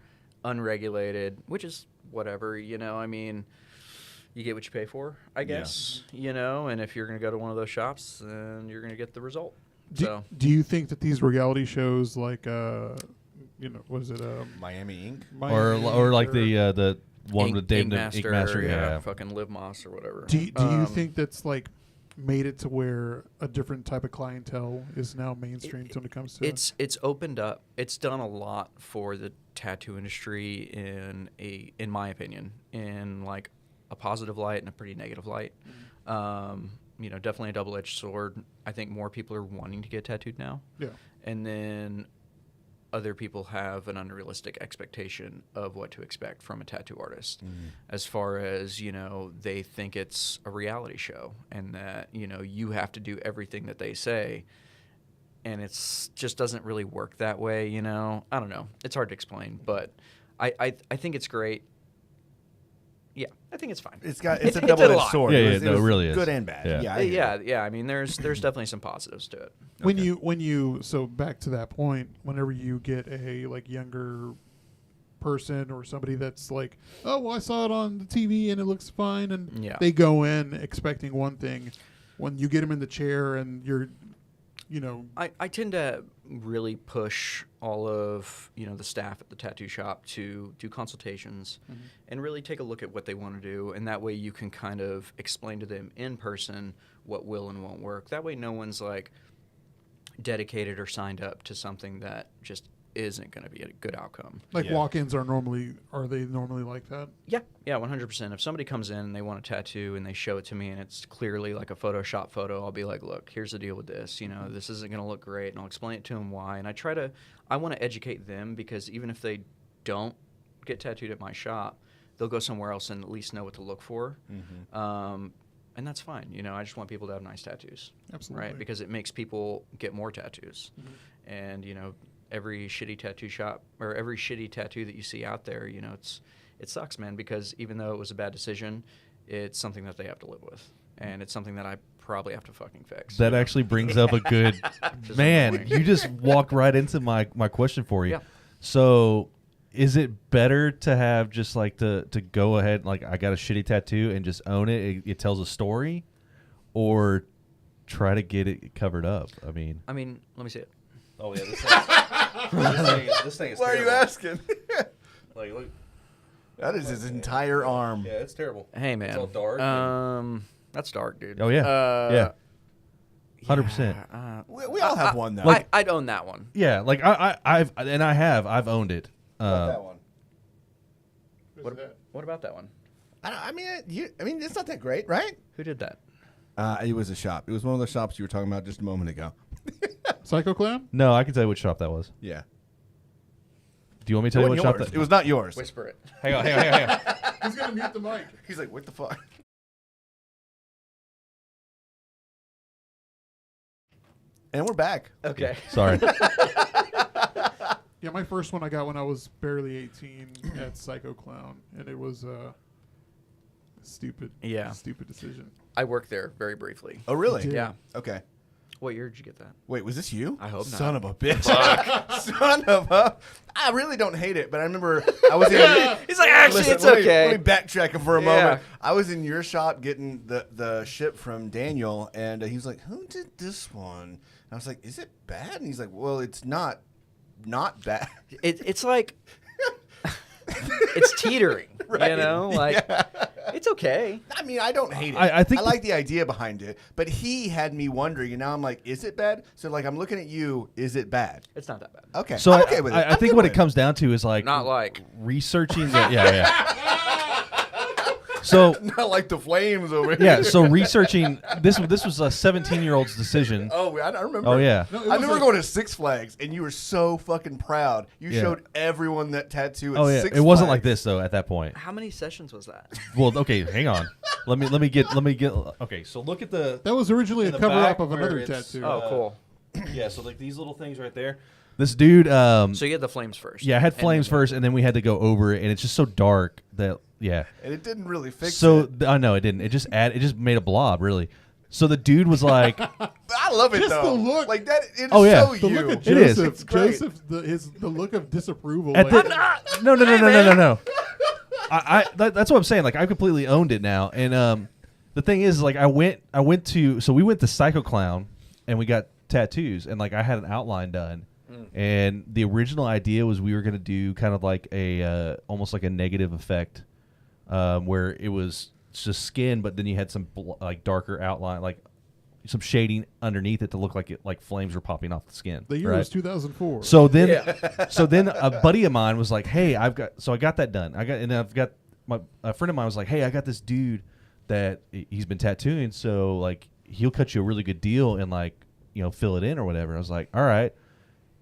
unregulated, which is whatever, you know. I mean, you get what you pay for, I guess, you know, and if you're going to go to one of those shops, then you're going to get the result. Do you think that these reality shows, like, you know, what is it? Miami Ink. Or like the one with Dave Inkmaster, yeah. fucking Live Moss or whatever. Do you think that's, like, made it to where a different type of clientele is now mainstream when it comes to it's opened up. It's done a lot for the tattoo industry in my opinion, in like a positive light and a pretty negative light. You know, definitely a double-edged sword. I think more people are wanting to get tattooed now. Yeah. And then other people have an unrealistic expectation of what to expect from a tattoo artist, as far as, you know, they think it's a reality show and that, you know, you have to do everything that they say, and it's just doesn't really work that way, you know. I don't know. It's hard to explain, but I think it's great. Yeah, I think it's fine. It's a It did a double-edged lot. sword. Yeah, It yeah, was- no, it was it really is. good and bad. Yeah. Yeah, I hear you. Yeah. I mean, there's definitely some positives to it. When you so back to that point, whenever you get a like younger person or somebody that's like, oh, well, I saw it on the TV and it looks fine, and Yeah. they go in expecting one thing, when you get them in the chair and you're, you know, I tend to really push all of, you know, the staff at the tattoo shop to do consultations and really take a look at what they want to do, and that way you can kind of explain to them in person what will and won't work. That way no one's like dedicated or signed up to something that just isn't going to be a good outcome. like Yeah. walk-ins are they normally like that? Yeah, 100%. If somebody comes in and they want a tattoo and they show it to me and it's clearly like a Photoshop photo, I'll be like, look, here's the deal with this. You know, this isn't going to look great, and I'll explain it to them why. And I want to educate them, because even if they don't get tattooed at my shop, they'll go somewhere else and at least know what to look for. And that's fine. You know, I just want people to have nice tattoos. Absolutely. Right? Because it makes people get more tattoos. And, you know, every shitty tattoo shop or every shitty tattoo that you see out there, you know, it sucks, man, because even though it was a bad decision, it's something that they have to live with, and it's something that I probably have to fucking fix. That actually brings up a good man. annoying. You just walked right into my question for you. Yeah. So, is it better to have just like to go ahead, like I got a shitty tattoo and just own it? It tells a story, or try to get it covered up? I mean, let me see it. oh yeah, this thing is Why are you asking? Like, look, That is his entire arm. yeah, it's terrible. Hey, man. It's all dark. That's dark, dude. Oh, yeah. Yeah. 100%. Yeah, We all have one, though. Like- I'd own that one. Yeah, like I've owned it. that one. What about that one? I mean, it's not that great, right? Who did that? It was a shop. It was one of the shops you were talking about just a moment ago. Psycho Clown? No, I can tell you which shop that was. Yeah. Do you want me to tell you what shop that? It was not yours. Whisper it. Hang on. He's going to mute the mic. He's like, what the fuck? And we're back. Okay. Sorry. Yeah, my first one I got when I was barely 18 at Psycho Clown, and it was stupid decision. I worked there very briefly. Oh, really? Yeah. Yeah. Okay. What year did you get that? Wait, was this you? I hope not. Son of a bitch. Son of a... I really don't hate it, but I remember I was in... He's like, actually, it's let me- okay. Let me backtrack for a Yeah. moment. I was in your shop getting the ship from Daniel, and he was like, who did this one? And I was like, is it bad? And he's like, well, it's not bad. It's like it's teetering, Right. you know, like it's okay. I mean, I don't hate it. I think I like the idea behind it, but he had me wondering, and now I'm like, is it bad? So like, I'm looking at you. Is it bad? It's not that bad. Okay. So I'm okay with it. I I'm think good what with it comes down to is like Not like. researching. Yeah. So Not like the flames over here. yeah, so researching this was a 17-year-old's decision. Oh, I remember. Oh yeah. No, it I was remember a- going to Six Flags, and you were so fucking proud. You Yeah. showed everyone that tattoo at Oh yeah. Six It wasn't Flags. like this though at that point. How many sessions was that? Well, okay, hang on. Let me get. Okay, so look at the. That was originally In a the cover-up back of where another it's, tattoo. Oh, cool. Yeah, so like these little things right there. This dude. So you had the flames first. Yeah, I had And flames then- first, and then we had to go over it, and it's just so dark that yeah. And it didn't really fix So it. I know it didn't. It just made a blob really. So the dude was like, I love it Just though. the look. Like that. It is Oh, yeah. so The you. look at It is. Joseph, It's great. Joseph, the look of disapproval. at like, the, no. That's what I'm saying. Like I completely owned it now, and the thing is, like we went to Psycho Clown, and we got tattoos, and like I had an outline done. And the original idea was we were going to do kind of like a almost like a negative effect, where it was just skin, but then you had some like darker outline, like some shading underneath it to look like flames were popping off the skin. the year right? was 2004. So then, a buddy of mine was like, "Hey, I got that done. A friend of mine was like, "Hey, I got this dude that he's been tattooing, so like he'll cut you a really good deal and like fill it in or whatever." I was like, "All right."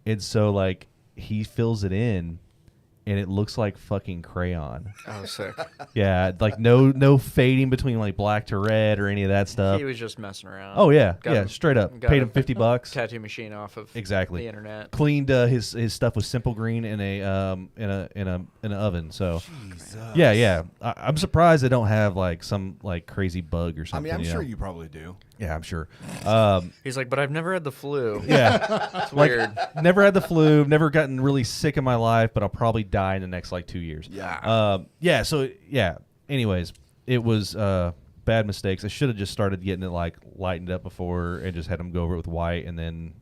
And so like he fills it in, and it looks like fucking crayon. Oh, sick. Yeah, like no fading between like black to red or any of that stuff. He was just messing around. Oh yeah, Got yeah, him- straight up. got Paid him him $50. Tattoo machine off of Exactly. the internet. Cleaned his stuff with Simple Green in an oven. So Jesus. yeah. I'm surprised they don't have like some like crazy bug or I something. mean, I'm you sure know? you probably do. Yeah, I'm sure. He's like, but I've never had the flu. Yeah, It's weird. never had the flu. Never gotten really sick in my life, but I'll probably die in the next like 2 years. Yeah. So yeah. Anyways, it was bad mistakes. I should have just started getting it like lightened up before and just had them go over it with white, and then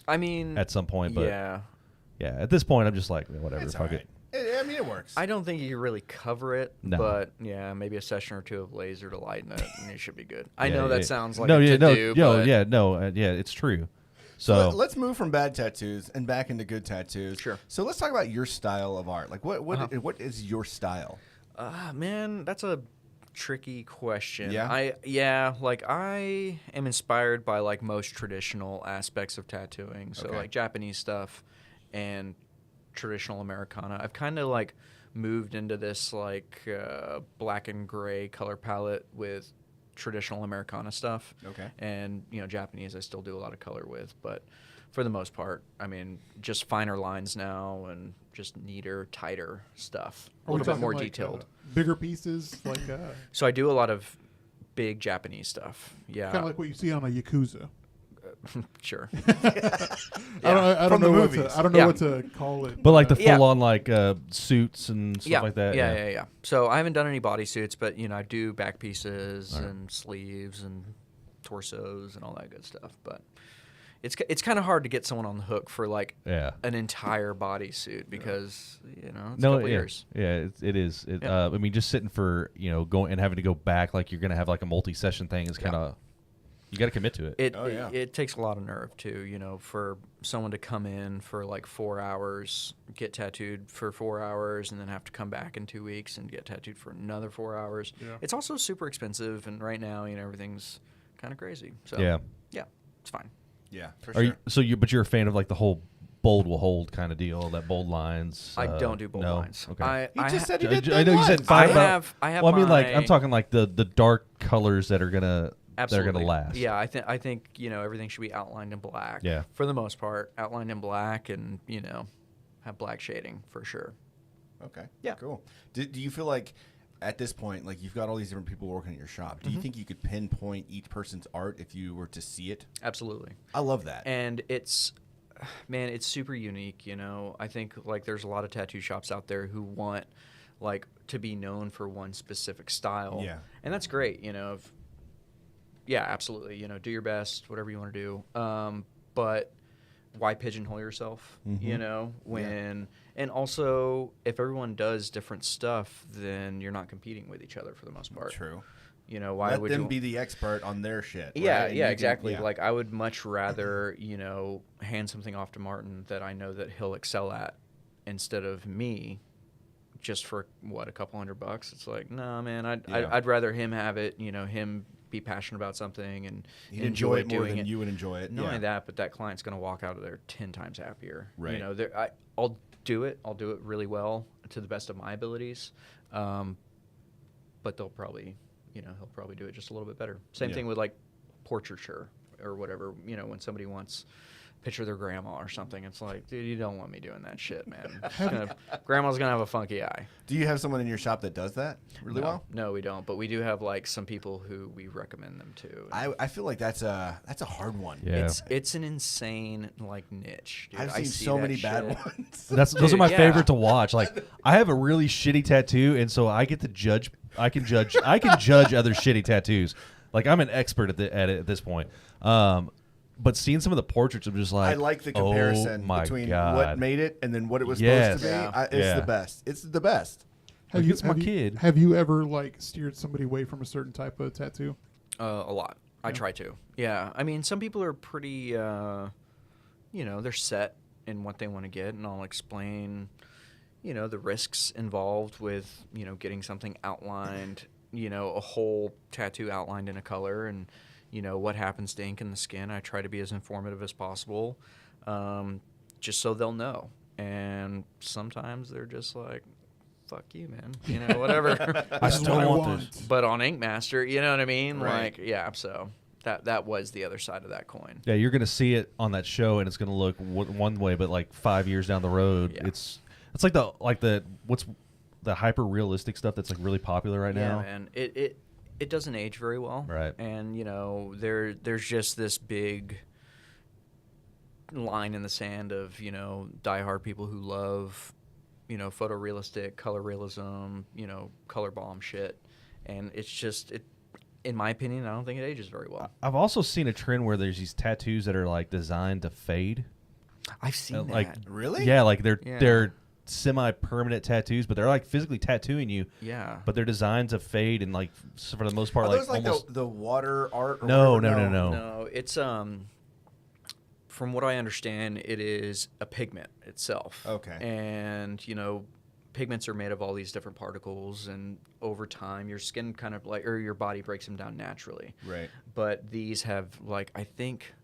I mean, at some point. But yeah. at this point, I'm just like whatever. It's Fuck all right. it. I mean, it works. I don't think you can really cover it, No. but yeah, maybe a session or two of laser to lighten it, and it should be good. I Yeah, know that yeah. sounds like no, a yeah, no, to-do, yo, but yeah, no, yeah, it's true. So So let's move from bad tattoos and back into good tattoos. Sure. So let's talk about your style of art. Like, what is your style? Man, that's a tricky question. Yeah? I am inspired by like most traditional aspects of tattooing. So Okay. like Japanese stuff and traditional Americana. I've kind of like moved into this like black and gray color palette with traditional Americana stuff. Okay. And Japanese I still do a lot of color with, but for the most part, I mean, just finer lines now and just neater, tighter stuff. A Are we little bit talking more like, detailed. bigger pieces, like So I do a lot of big Japanese stuff. Yeah. kind of like what you see on a Yakuza. Sure. I don't From the know what movies. to, I don't know Yeah. what to call it. but like the Yeah. full on like suits and stuff like that. Yeah. So I haven't done any bodysuits, but I do back pieces Alright. and sleeves and torsos and all that good stuff. But it's kind of hard to get someone on the hook for like Yeah. an entire bodysuit because it's a No, couple yeah, years. yeah, it is. Yeah. I mean, just sitting for going and having to go back like you're gonna have like a multi-session thing is kind of you got to commit to it. Oh, yeah. It takes a lot of nerve too, for someone to come in for like 4 hours, get tattooed for 4 hours, and then have to come back in 2 weeks and get tattooed for another 4 hours. Yeah. It's also super expensive, and right now, everything's kind of crazy. So Yeah. it's fine. Yeah, for Are sure. you but you're a fan of like the whole bold will hold kind of deal, that bold lines. I don't do bold no? lines. Okay. He just said he I did. know you said once. five. I have well, I mean, like my- I'm talking like the dark colors that are gonna Absolutely. last. Yeah, I think everything should be outlined in black. Yeah. For the most part, outlined in black, and have black shading for sure. Okay. Yeah. Cool. Do you feel like at this point, like you've got all these different people working at your shop? Mm-hmm. Do you think you could pinpoint each person's art if you were to see it? Absolutely. I love that. And it's super unique. I think like there's a lot of tattoo shops out there who want like to be known for one specific style. Yeah. And that's great. Yeah, absolutely. Do your best, whatever you want to do. But why pigeonhole yourself? Mm-hmm. And also if everyone does different stuff, then you're not competing with each other for the most part. True. Why Let would them you be the expert on their shit. Yeah, right? And yeah, you can- exactly. yeah. Like I would much rather, hand something off to Martin that I know that he'll excel at instead of me just for a couple $100. It's like, no, man, Yeah. I'd rather him have it, him be passionate about something and You'd enjoy it more doing than it. you would enjoy it. Not yeah. only that, but that client's going to walk out of there 10 times happier. Right. I'll do it. I'll do it really well to the best of my abilities. But they'll probably, he'll probably do it just a little bit better. Same Yeah. thing with like portraiture or whatever, when somebody wants a picture of their grandma or something. It's like, dude, you don't want me doing that shit, man. Grandma's going to have a funky eye. Do you have someone in your shop that does that really No, well? No, we don't. But we do have like some people who we recommend them to. I feel like that's a hard one. Yeah. It's an insane like niche, dude. I've I seen see so that many bad shit. ones. those are Dude, my yeah. favorite to watch. Like I have a really shitty tattoo, and so I get to judge. I can judge other shitty tattoos. Like I'm an expert at it at this point. But seeing some of the portraits, I'm just like, I like the comparison oh my between God. what made it and then what it was Yes. supposed to be. Yeah. It's Yeah. the best. It's the best. Like, it's my kid. Have you ever like steered somebody away from a certain type of tattoo? A lot. I try to. Yeah. I mean, some people are pretty, they're set in what they want to get, and I'll explain, the risks involved with, getting something outlined, a whole tattoo outlined in a color, and, what happens to ink in the skin. I try to be as informative as possible, just so they'll know. and sometimes they're just like, fuck you, man, you know, whatever. I still want this. But on Ink Master, you know what I mean? Right. Like, yeah, so that was the other side of that coin. Yeah, you're gonna see it on that show, and it's gonna look one way, but like 5 years down the road, Yeah. it's like the what's the hyper realistic stuff that's like really popular right now. Yeah, man. It doesn't age very well. Right. And, you know, there's just this big line in the sand of, you know, diehard people who love, you know, photorealistic, color realism, you know, color bomb shit. And it's just, in my opinion, I don't think it ages very well. I've also seen a trend where there's these tattoos that are like designed to fade. I've seen that. Like Really? Yeah, like they're Yeah. semi-permanent tattoos, but they're like physically tattooing you. Yeah. But they're designed to fade and like for the most part, Are like those like almost. the water art? Or No, whatever? No, it's from what I understand, it is a pigment itself. Okay. And, you know, pigments are made of all these different particles, and over time your skin kind of like, or your body breaks them down naturally. Right. But these have, like, I think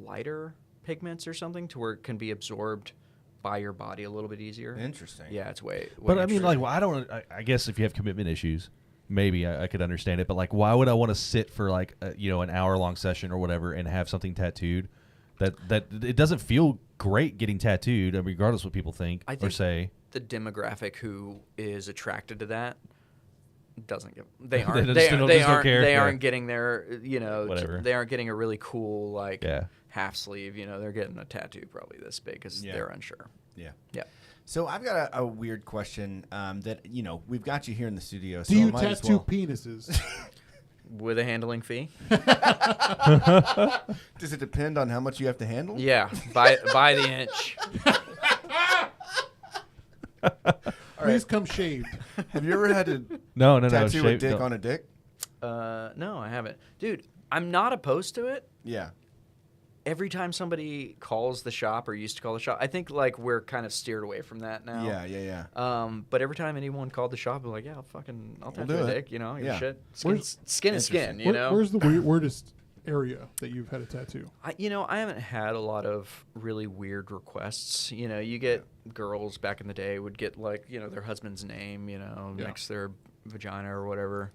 lighter pigments or something to where it can be absorbed by your body a little bit easier. Interesting. Yeah, it's way But I mean, like, interesting. well, I don't. I guess if you have commitment issues, maybe I could understand it. But like, why would I want to sit for like an hour-long session or whatever and have something tattooed? That it doesn't feel great getting tattooed, I mean, regardless what people think I or think say. the demographic who is attracted to that doesn't give. They They aren't. just they, don't- they just don't aren't. care, They yeah. aren't getting their. You know. Whatever. They aren't getting a really cool like Yeah. half sleeve. You know, they're getting a tattoo probably this big because Yeah. they're unsure. Yeah. Yeah. So I've got a weird question that, you know, we've got you here in the studio. So Do you I might as tattoo well- penises? With a handling fee. Does it depend on how much you have to handle? Yeah. By the inch. Please come shaved. Have you ever had to No. tattoo a shape- dick no. on a dick? No, I haven't, dude. I'm not opposed to it. Yeah. Every time somebody calls the shop or used to call the shop, I think like we're kind of steered away from that now. Yeah. But every time anyone called the shop, I'm like, yeah, I'll tattoo do a it. dick, you know, your Yeah. shit. Where's- Skin is skin, you know. Where's the weirdest area that you've had a tattoo? I haven't had a lot of really weird requests. You know, you get girls back in the day would get like, you know, their husband's name, you know, Yeah. next to their vagina or whatever.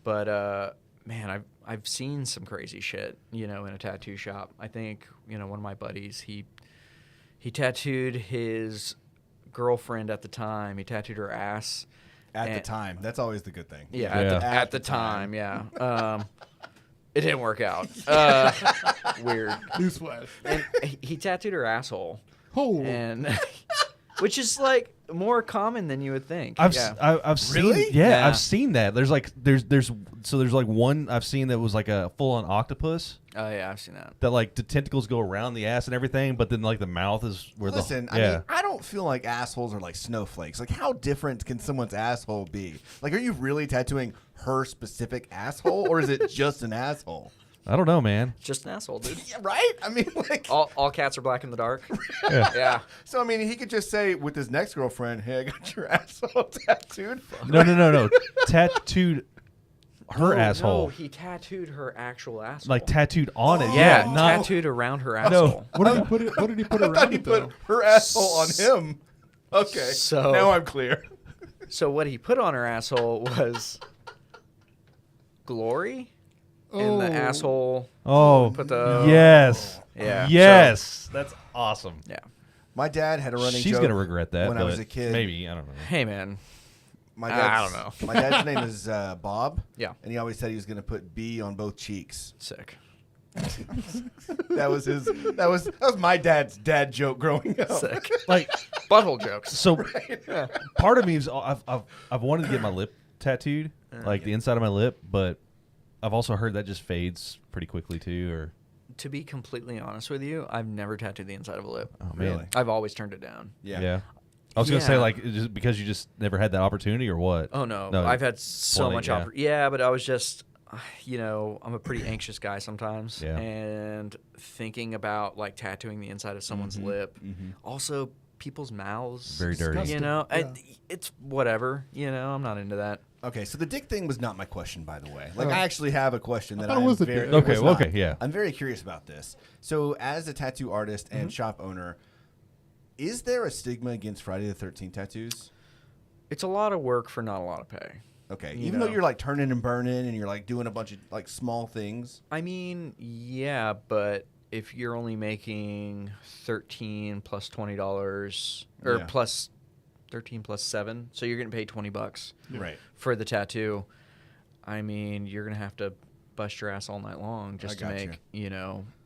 But man, I've seen some crazy shit, you know, in a tattoo shop. I think, you know, one of my buddies, he tattooed his girlfriend at the time. He tattooed her ass. At the And- time. That's always the good thing. Yeah, Yeah. At the time, yeah. It didn't work out. Weird. Newsflash. And he tattooed her asshole, Oh, and which is like more common than you would think. I've yeah. I've seen Really? yeah, Yeah. I've seen that. There's like one I've seen that was like a full on octopus Oh yeah, I've seen that. that like the tentacles go around the ass and everything, but then like the mouth is where Listen, the I mean, I don't feel like assholes are like snowflakes. Like, how different can someone's asshole be? Like, are you really tattooing her specific asshole, or is it just an asshole? I don't know, man. Just an asshole, dude. Yeah, right? I mean, like, All cats are black in the dark. Yeah. Yeah. so I mean, he could just say with his next girlfriend, "Hey, I got your asshole tattooed." No. Tattooed her No, asshole. No, he tattooed her actual asshole. Like tattooed on it. yeah, not tattooed around her asshole. what did he put? What did he put I thought around he it though? put her asshole on him. Okay, So- now I'm clear. So what he put on her asshole was glory, and the Oh. asshole. Oh, Put the- yes. Yeah. Yes. That's awesome. Yeah. My dad had a running She's joke gonna regret that when I was but a kid. Maybe I don't know. Hey man. My I dad's, don't know. My dad's name is Bob. Yeah. And he always said he was going to put B on both cheeks. Sick. That was his. That was my dad's dad joke growing up. Sick. Like Butthole jokes. so, part of me is I've wanted to get my lip tattooed, like the inside of my lip, but I've also heard that just fades pretty quickly too. Or To be completely honest with you, I've never tattooed the inside of a lip. oh man, Really? I've always turned it down. Yeah. I was gonna say Yeah. like is it just because you just never had that opportunity or what? Oh no, No, I've had so plenty, much. yeah. Yeah, but I was just, you know, I'm a pretty anxious guy sometimes, Yeah. and thinking about like tattooing the inside of someone's lip, also people's mouths, Very dirty. You Disgusting. know, Yeah. it's whatever. You know, I'm not into that. Okay, so the dick thing was not my question, by the way. Like, Oh. I actually have a question that thought it I'm was the very dick. Okay, was well, not. okay, yeah. I'm very curious about this. So, as a tattoo artist and shop owner, Is there a stigma against Friday the 13th tattoos? It's a lot of work for not a lot of pay. Okay, You even though know. you're like turning and burning and you're like doing a bunch of like small things. I mean, yeah, but if you're only making $13 plus $20 or Yeah. plus 13 plus 7, so you're getting paid $20 Right. for the tattoo. I mean, you're gonna have to bust your ass all night long just to gotcha. make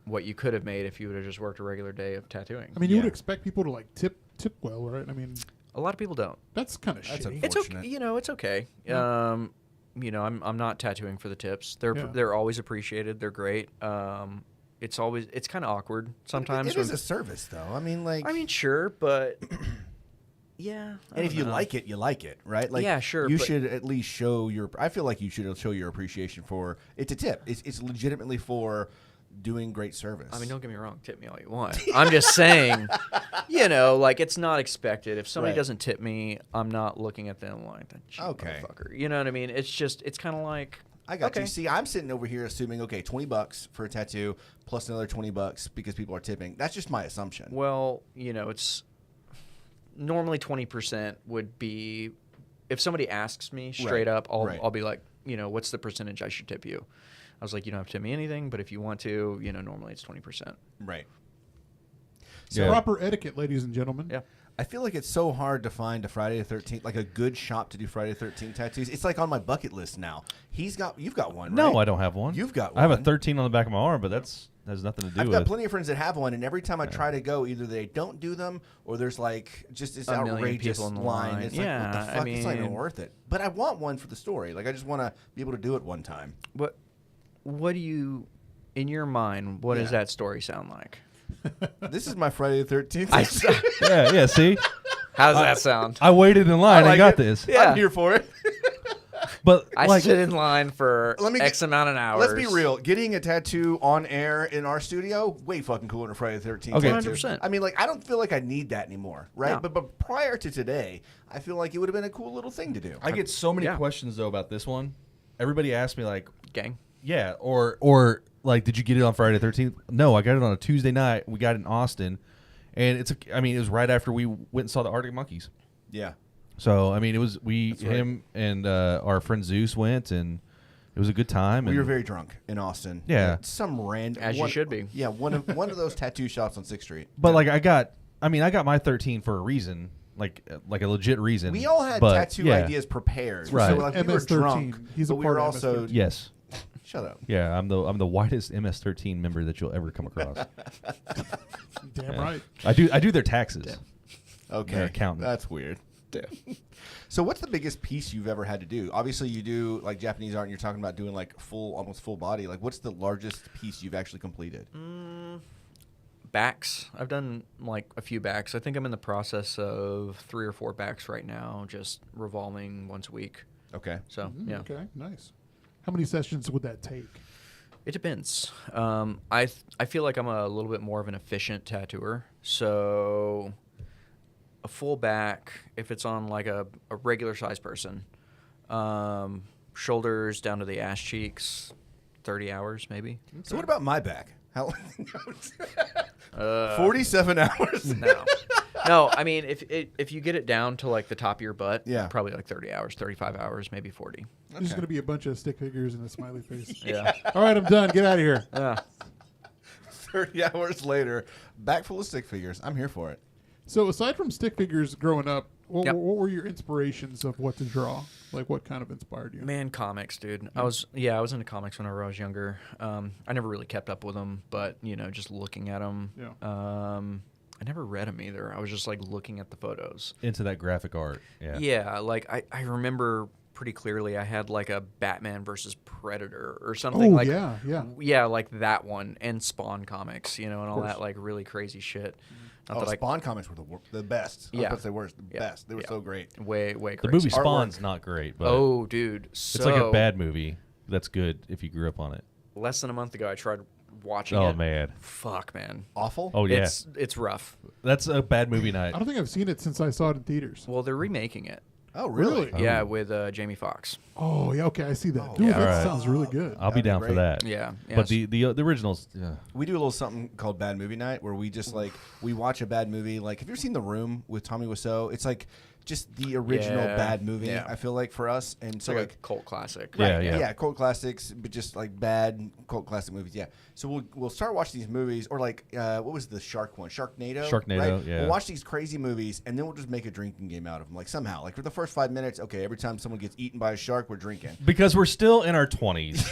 what you could have made if you would have just worked a regular day of tattooing. I mean, you would Yeah. expect people to like tip well, right? I mean, A lot of people don't. that's kind of That's shitty. It's okay. Fortunate. It's okay. Yeah. I'm not tattooing for the tips. They're Yeah. they're always appreciated. They're great. It's kind of awkward sometimes. It is a service, though. I mean, like. I mean, sure, but yeah. I and if don't you know. like it, you like it, right? Like, Yeah, sure, You but- should at least show your. I feel like you should show your appreciation for. It's a tip. It's legitimately for doing great service. I mean, don't get me wrong. Tip me all you want. I'm just saying, like it's not expected. If somebody Right. doesn't tip me, I'm not looking at them like that cheap Okay. motherfucker. You know what I mean? It's kind of like. I got okay. you. See, I'm sitting over here assuming, okay, $20 for a tattoo plus another $20 because people are tipping. That's just my assumption. Well, it's normally 20% would be if somebody asks me straight Right, up, right. I'll be like, what's the percentage I should tip you? I was like, you don't have to tip me anything, but if you want to, normally it's 20%. Right. Yeah. Proper etiquette, ladies and gentlemen. Yeah. I feel like it's so hard to find a Friday the 13th, like a good shop to do Friday the 13th tattoos. It's like on my bucket list now. You've got one, right? No, I don't have one. You've got I have a one. 13 on the back of my arm, but that's has nothing to do I've with. got plenty of friends that have one, and every time I try to go, either they don't do them or there's like just this A million outrageous people in the line. line. It's like, Yeah, what the I fuck? It's not even mean- worth it. But I want one for the story. Like, I just want to be able to do it one time. What do you, in your mind, what does Yeah. that story sound like? This is my Friday the 13th. Yeah. See, How does that sound? I waited in line. I like got it. this. Yeah. I'm here for it. But I like, sit in line for Let me X get- amount of hours. Let's be real. Getting a tattoo on air in our studio, way fucking cooler than a Friday the 13th. Okay. tattoo. 100%. I mean, like, I don't feel like I need that anymore, right? No. But prior to today, I feel like it would have been a cool little thing to do. I get so many Yeah. questions though about this one. Everybody asks me like, Gang. yeah, or like, did you get it on Friday the 13th? No, I got it on a Tuesday night. We got it in Austin, and it was right after we went and saw the Arctic Monkeys. Yeah. So I mean, it was right. him and our friend Zeus went, and it was a good time. We and were very drunk in Austin. Yeah. At some random. As you should be. Yeah, one of those tattoo shops on 6th Street. But like I got my 13 for a reason, like a legit reason. We all had But, tattue yeah. ideas prepared. Right. So like we were MS-13. drunk. He's a but we part were of also. MS-13. Yes. Shut up. Yeah, I'm the whitest MS-13 member that you'll ever come across. Damn Yeah. right. I do their taxes. Okay. They're accountant. That's weird. So what's the biggest piece you've ever had to do? Obviously, you do like Japanese art, and you're talking about doing like almost full body. Like, what's the largest piece you've actually completed? Backs. I've done like a few backs. I think I'm in the process of 3 or 4 backs right now, just revolving once a week. Okay. So yeah, Okay, nice. How many sessions would that take? it depends. I feel like I'm a little bit more of an efficient tattooer. So a full back, if it's on like a regular size person, shoulders down to the ass cheeks, 30 hours maybe. So what about my back? How? 47 hours. No, I mean if you get it down to like the top of your butt, Yeah. probably like 30 hours, 35 hours, maybe 40. There's just going to be a bunch of stick figures and a smiley face. Yeah. All right, I'm done. Get out of here. Yeah. 30 hours later, back full of stick figures. I'm here for it. So aside from stick figures growing up, what, Yep. what were your inspirations of what to draw? Like what kind of inspired you? Man, comics, dude. I was into comics whenever I was younger. I never really kept up with them, but just looking at them. Yeah. I never read them either. I was just like looking at the photos. Into that graphic art. Yeah. Yeah, like I remember pretty clearly. I had like a Batman versus Predator or something Oh, like yeah. like that one, and Spawn comics, and all course. that like really crazy shit. Not Oh, that I Spawn comics were the best. I was Yeah. about to say worst. The Yeah. best. They were Yeah. so great. way The crazy. movie Artwork. Spawn's not great, but Oh, dude, it's like a bad movie. That's good if you grew up on it. Less than a month ago, I tried watching Oh it. man. Fuck, man. Awful. Oh yeah. It's rough. That's a bad movie night. I don't think I've seen it since I saw it in theaters. Well, they're remaking it. Oh, really? Yeah, with Jamie Foxx. Oh, yeah. Okay, I see that. Oh, Dude, yeah. that Alright. sounds really good. I'll be That'd be down for great. that. Yeah. But the originals, yeah. We do a little something called Bad Movie Night where we just like we watch a bad movie. Like, have you ever seen The Room with Tommy Wiseau? It's like just the original Yeah, bad movie. yeah. I feel like for us, and it's so like like a cult classic. Yeah, right, yeah. cult classics, but just like bad cult classic movies. Yeah. So we'll start watching these movies, or like what was the shark one? Sharknado. Sharknado, Right? yeah. We'll watch these crazy movies, and then we'll just make a drinking game out of them. Like somehow, like for the first 5 minutes, okay, every time someone gets eaten by a shark, we're drinking. Because we're still in our 20s.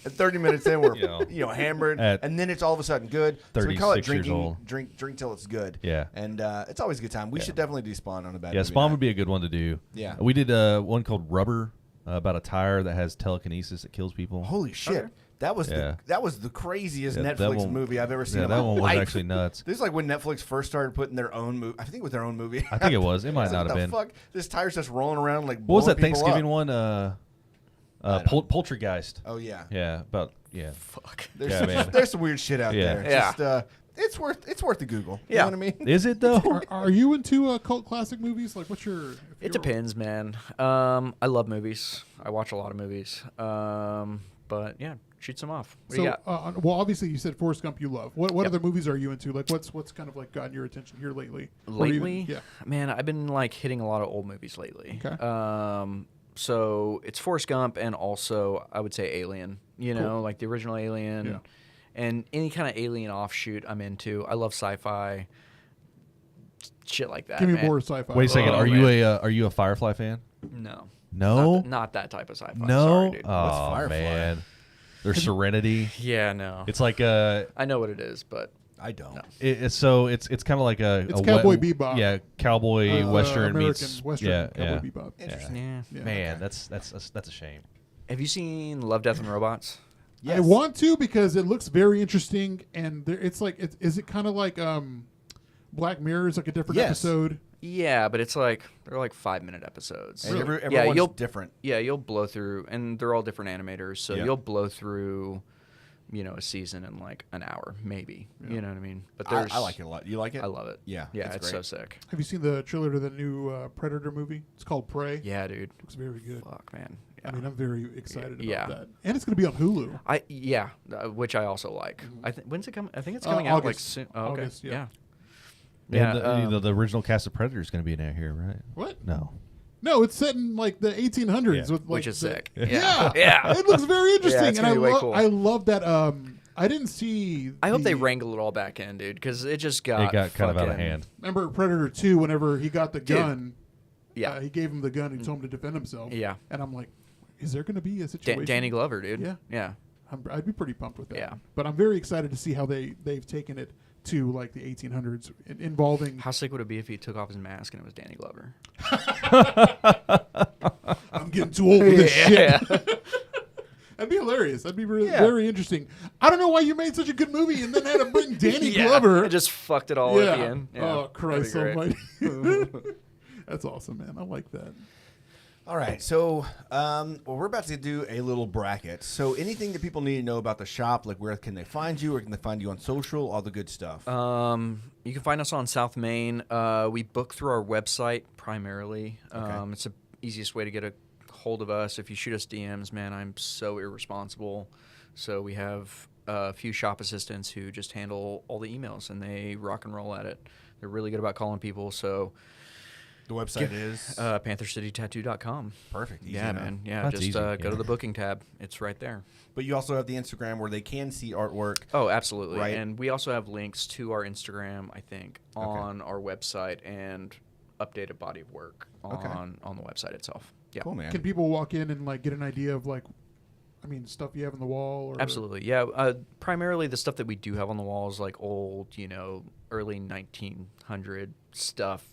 At 30 minutes in, we're You know, hammered, at and then it's all of a sudden good. So we call it 36 years drinking, old. drink till it's good. Yeah. And it's always a good time. We should definitely do Spawn on a bad Yeah, movie Spawn night. would be a good one to do. Yeah. We did one called Rubber about a tire that has telekinesis that kills people. Holy shit. Okay. That was Yeah. that was the craziest Yeah, that Netflix one- movie I've ever seen Yeah, in that my one was life. actually nuts. This is like when Netflix first started putting their own movie. I think it was their own movie. I think it was. It might It's like, not have what been. the fuck? This tire's just rolling around like What was that blowing people Thanksgiving up. one? Poltergeist. Oh yeah. Yeah, about Fuck. There's, Yeah, some, man. there's some weird shit out Yeah. there. Yeah. Just, it's worth the Google. You Yeah. know what I mean? Is it though? Are you into cult classic movies? Like, what's your? if It you're- depends, man. I love movies. I watch a lot of movies. But yeah, shoot some off. What do you So, got? well, obviously, you said Forrest Gump you love. What other movies are you into? Like, what's kind of like gotten your attention here lately? Or even- Lately, yeah. man, I've been like hitting a lot of old movies lately. Okay. So it's Forrest Gump and also I would say Alien. You know, Cool. like the original Alien, Yeah. and any kind of Alien offshoot I'm into. I love sci-fi, shit like that. Give me man. more sci-fi. Wait a second. Oh, are you a Firefly fan? No, No. not that type of sci-fi. No. Sorry, dude. Oh Firefly? man. There's Serenity. Yeah, no. It's like I know what it is, but I don't. it's kind of like It's a Cowboy wet- Bebop. Yeah, cowboy western American meets Western. yeah, Cowboy yeah. Bebop. Interesting. yeah. Yeah. Man, that's a shame. Have you seen Love, Death, and Robots? I want to because it looks very interesting, and it's like, is it kind of like Black Mirror? Is like a different Yes. episode. Yeah, but it's like they're like 5-minute episodes. And Really? everyone's you'll- different. Yeah, you'll blow through, and they're all different animators, so Yeah. you'll blow through, a season in like an hour, maybe. Yeah. You know what I mean? But I there's, like it a lot. You like it? I love it. Yeah, yeah, it's it's great. so sick. Have you seen the trailer to the new Predator movie? It's called Prey. Yeah, dude. Looks very good. Fuck, man. I Yeah. mean, I'm very excited about Yeah. that, and it's going to be on Hulu. Which I also like. When's it coming? I think it's Uh, coming out like August. soon. Oh, okay. August, yeah. Yeah. And the original cast of Predator is going to be in here, right? What? No. No, it's set in like the 1800s Yeah. with like Which is the- sick. Yeah, Yeah. It looks very interesting, it's and gonna be way cool. I love that. I didn't see. I hope they the- wrangle it all back in, dude, because it just got It got kind of out of fucking- hand. Remember Predator 2? Whenever he got the gun, Yeah. he gave him the gun and told him to defend himself. Yeah. and I'm like, is there going to be a situation? Danny Glover, dude. Yeah. Yeah. I'd be pretty pumped with that. Yeah. But I'm very excited to see how they've taken it to like the 1800s, involving. How sick would it be if he took off his mask and it was Danny Glover? I'm getting too old for this shit. Yeah. That'd be hilarious. That'd be really, Yeah. very interesting. I don't know why you made such a good movie and then had to bring Danny Yeah. Glover. It just fucked it all at the end. Yeah. Oh, Christ That'd be almighty. That's awesome, man. I like that. All right, so we're about to do a little bracket. So anything that people need to know about the shop, like where can they find you, or can they find you on social, all the good stuff. You can find us on South Main. We book through our website primarily. Okay. It's the easiest way to get a hold of us. If you shoot us DMs, man, I'm so irresponsible. So we have a few shop assistants who just handle all the emails, and they rock and roll at it. They're really good about calling people. So the website is PantherCityTattoo.com. perfect. Easy Yeah, enough. man. Yeah, That's just easy, go yeah. to the booking tab. It's right there. But you also have the Instagram where they can see artwork. Oh, absolutely. Right. And we also have links to our Instagram, I think, on our website and updated body of work on the website itself. Yeah. Cool, man. Can people walk in and like get an idea of like, I mean, stuff you have on the wall? Or Absolutely. Yeah. Primarily the stuff that we do have on the wall is like old, early 1900 stuff,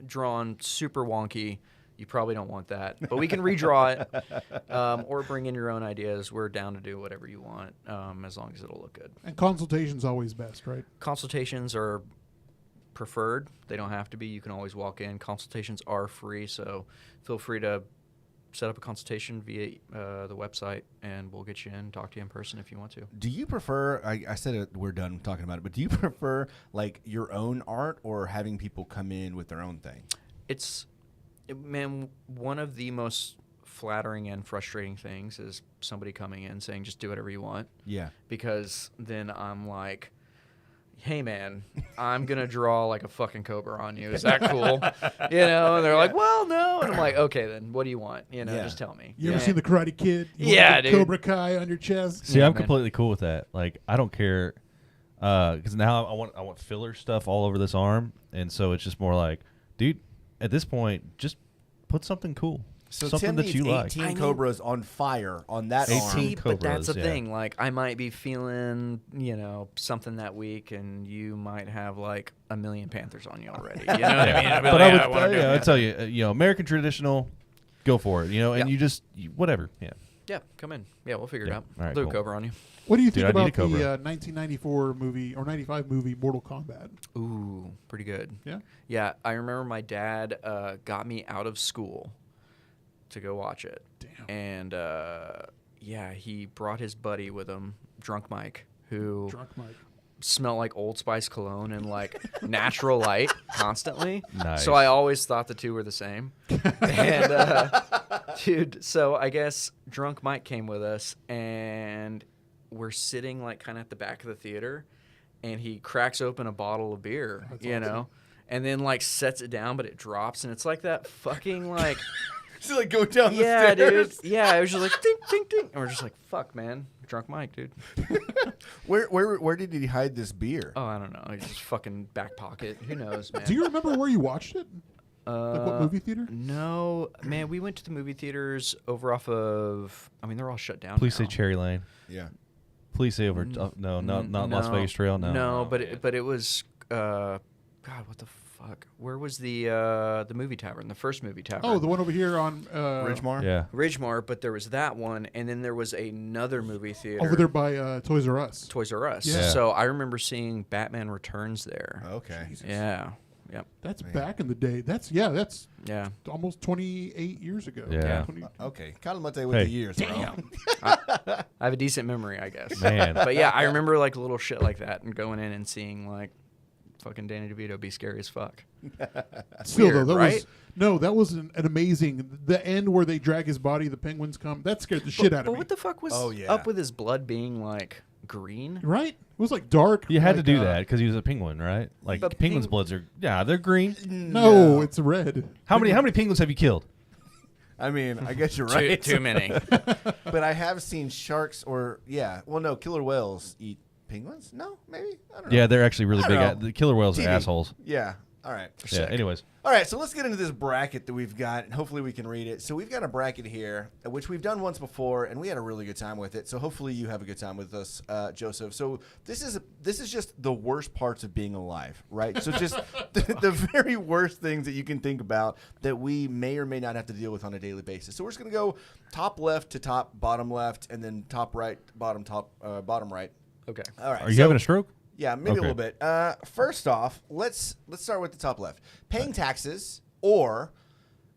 drawn super wonky. You probably don't want that, but we can redraw it or bring in your own ideas. We're down to do whatever you want as long as it'll look good. And consultation's always best, right? Consultations are preferred. They don't have to be. You can always walk in. Consultations are free, so feel free to set up a consultation via the website, and we'll get you in, talk to you in person if you want to. Do you prefer, I said it, we're done talking about it, but do you prefer like your own art or having people come in with their own thing? It's Man, one of the most flattering and frustrating things is somebody coming in saying, just do whatever you want. Yeah. Because then I'm like, hey, man, I'm going to draw like a fucking cobra on you. Is that cool? You know, and they're like, well, no. And I'm like, okay, then what do you want? You know, Yeah. just tell me. You ever seen The Karate Kid? You Yeah, want the dude. Cobra Kai on your chest? See, Yeah, I'm man. completely cool with that. Like, I don't care, because now I want filler stuff all over this arm, and so it's just more like, dude, at this point, just put something cool, So something Tim that needs you like. 18 I need- cobras on fire on that 18 arm. See, but that's the cobras, yeah. thing. Like, I might be feeling, you know, something that week, and you might have like a million Panthers on you already. You know what I mean? I'd be But like, I would, "Yeah, wanna do I'd that." tell you, American traditional, go for it. You know, and Yeah. you just whatever. Yeah. Yeah, come in. Yeah, we'll figure it Yeah. out. All right, Do a cool. cobra on you. What do you Dude, think I need about a the Cobra. 1994 movie or 95 movie Mortal Kombat? Ooh, pretty good. Yeah. Yeah, I remember my dad got me out of school to go watch it. Damn. And yeah, he brought his buddy with him, Drunk Mike, who Drunk Mike. smelled like Old Spice cologne and like natural light constantly. Nice. So I always thought the two were the same. And dude, so I guess Drunk Mike came with us, and we're sitting like kind of at the back of the theater, and he cracks open a bottle of beer, That's you awesome. know, and then like sets it down, but it drops, and it's like that fucking like. So like go down the Yeah, dude. stairs. Yeah, it was just like ding, ding, ding, and we're just like, "Fuck, man, Drunk Mike, dude." Where did he hide this beer? Oh, I don't know. He's just fucking back pocket. Who knows, man? Do you remember where you watched it? Like what movie theater? No, man. We went to the movie theaters over off of. I mean, they're all shut down. Please say now. Cherry Lane. Yeah. Please say over. No, not Las Vegas Trail. No. No, but yeah. it was. God, what the fuck? Where was the movie tavern? The first movie tavern. Oh, the one over here on Ridgemar? Yeah. Ridgemar, but there was that one, and then there was another movie theater over there by Toys R Us. Toys R Us. Yeah. So I remember seeing Batman Returns there. Okay. Jesus. Yeah. Yep. That's Man. back in the day. That's Yeah. almost 28 years ago. Yeah. 20 Okay. Calamante with Hey. the years, bro. Damn. I have a decent memory, I guess. Man. But yeah, I remember like little shit like that and going in and seeing like fucking Danny DeVito be scary as fuck. Still Weird, though, that right? was no, that was an amazing. The end where they drag his body, the penguins come. That scared the shit out But of me. what the fuck was Oh, yeah. up with his blood being like green? Right? It was like dark. You had like, to do that because he was a penguin, right? Like But penguins' peng- bloods are they're green. No, it's red. How many penguins have you killed? I mean, I guess you're right. Too many. But I have seen sharks or well, no, killer whales eat penguins. No, maybe I don't know. Yeah, they're actually really I big. don't know. The killer whales are TV. assholes. Yeah. All right. Yeah. Anyways, All right, so let's get into this bracket that we've got, and hopefully we can read it. So we've got a bracket here, which we've done once before, and we had a really good time with it. So hopefully you have a good time with us, Joseph. So this is just the worst parts of being alive, right? So just the very worst things that you can think about that we may or may not have to deal with on a daily basis. So we're just gonna go top left to top bottom left, and then top right, bottom right. Okay. All right. are you so- having a stroke? Yeah, maybe Okay. a little bit. First off, let's start with the top left. Paying taxes or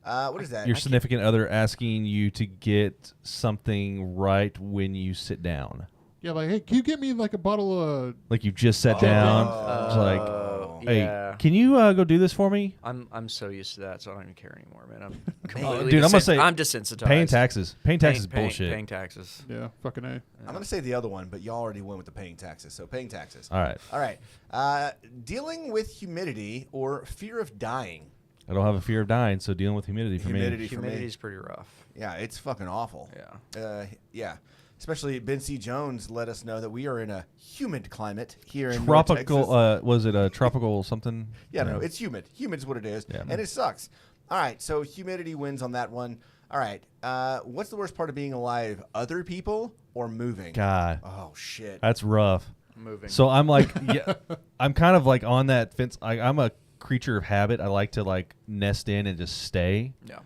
what is that? Your significant other asking you to get something right when you sit down. Yeah, like, hey, can you get me like a bottle of? Like you just sat down. It's like, hey, yeah. can you go do this for me? I'm so used to that, so I don't even care anymore, man. I'm Man. completely Dude, I'm gonna say I'm desensitized. Paying taxes. Paying taxes is Paying- bullshit. Paying taxes. Yeah, fucking A. I'm gonna say the other one, but y'all already went with the paying taxes. So paying taxes. All right. All right. Dealing with humidity or fear of dying. I don't have a fear of dying, so dealing with humidity for Humidity. me. For me. Humidity's pretty rough. Yeah, it's fucking awful. Yeah. Yeah. Especially Ben C. Jones let us know that we are in a humid climate here in North Tropical. Texas. Was it a tropical something? Yeah, no, it's humid. Humid is what it is, Yeah. and it sucks. All right, so humidity wins on that one. All right, what's the worst part of being alive? Other people or moving? God, Oh shit. that's rough. Moving. So I'm like, yeah, I'm kind of like on that fence. I'm a creature of habit. I like to like nest in and just stay, yeah.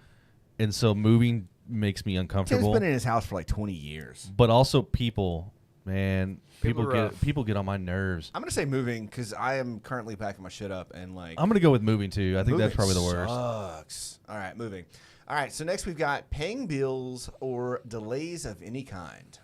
and so moving makes me Tim's uncomfortable. been in his house for like 20 years. But also people, man, People rough. people get on my nerves. I'm gonna say moving because I am currently packing my shit up and like. I'm gonna go with moving too. I think that's moving probably the worst. Sucks. All right, moving. All right, so next we've got paying bills or delays of any kind.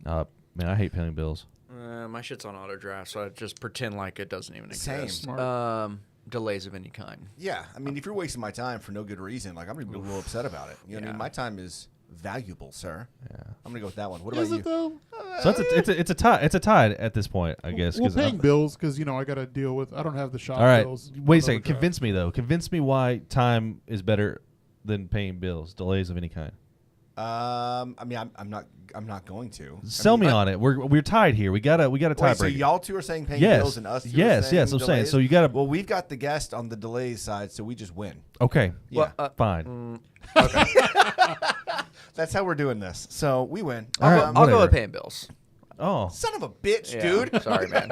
Man, I hate paying bills. My shit's on auto draft, so I just pretend like it doesn't even Same. exist. Smart. delays of any kind. Yeah, I mean, if you're wasting my time for no good reason, like I'm gonna be a little upset about it. You know what I mean? Yeah. My time is valuable, sir. Yeah. I'm gonna go with that one. What Is about it you? though? So it's a tie. It's a tie at this point, I guess. Well, 'cause paying I'm- bills because I got to deal with. I don't have the shop all right. bills. Wait a on second. overdraft. Convince me though. Convince me why time is better than paying bills. Delays of any kind. I mean, I'm not going to. Sell me on it. We're tied here. We got a tie Wait, so break. y'all two are saying paying Yes. bills and us two Yes, are saying yes, I'm saying. delays? So you gotta- Well, we've got the guest on the delays side, so we just win. Okay. Yeah. Fine. That's how we're doing this. So we win. All right, I'll go whatever. with paying bills. Oh. Son of a bitch, Yeah, dude. Sorry, man.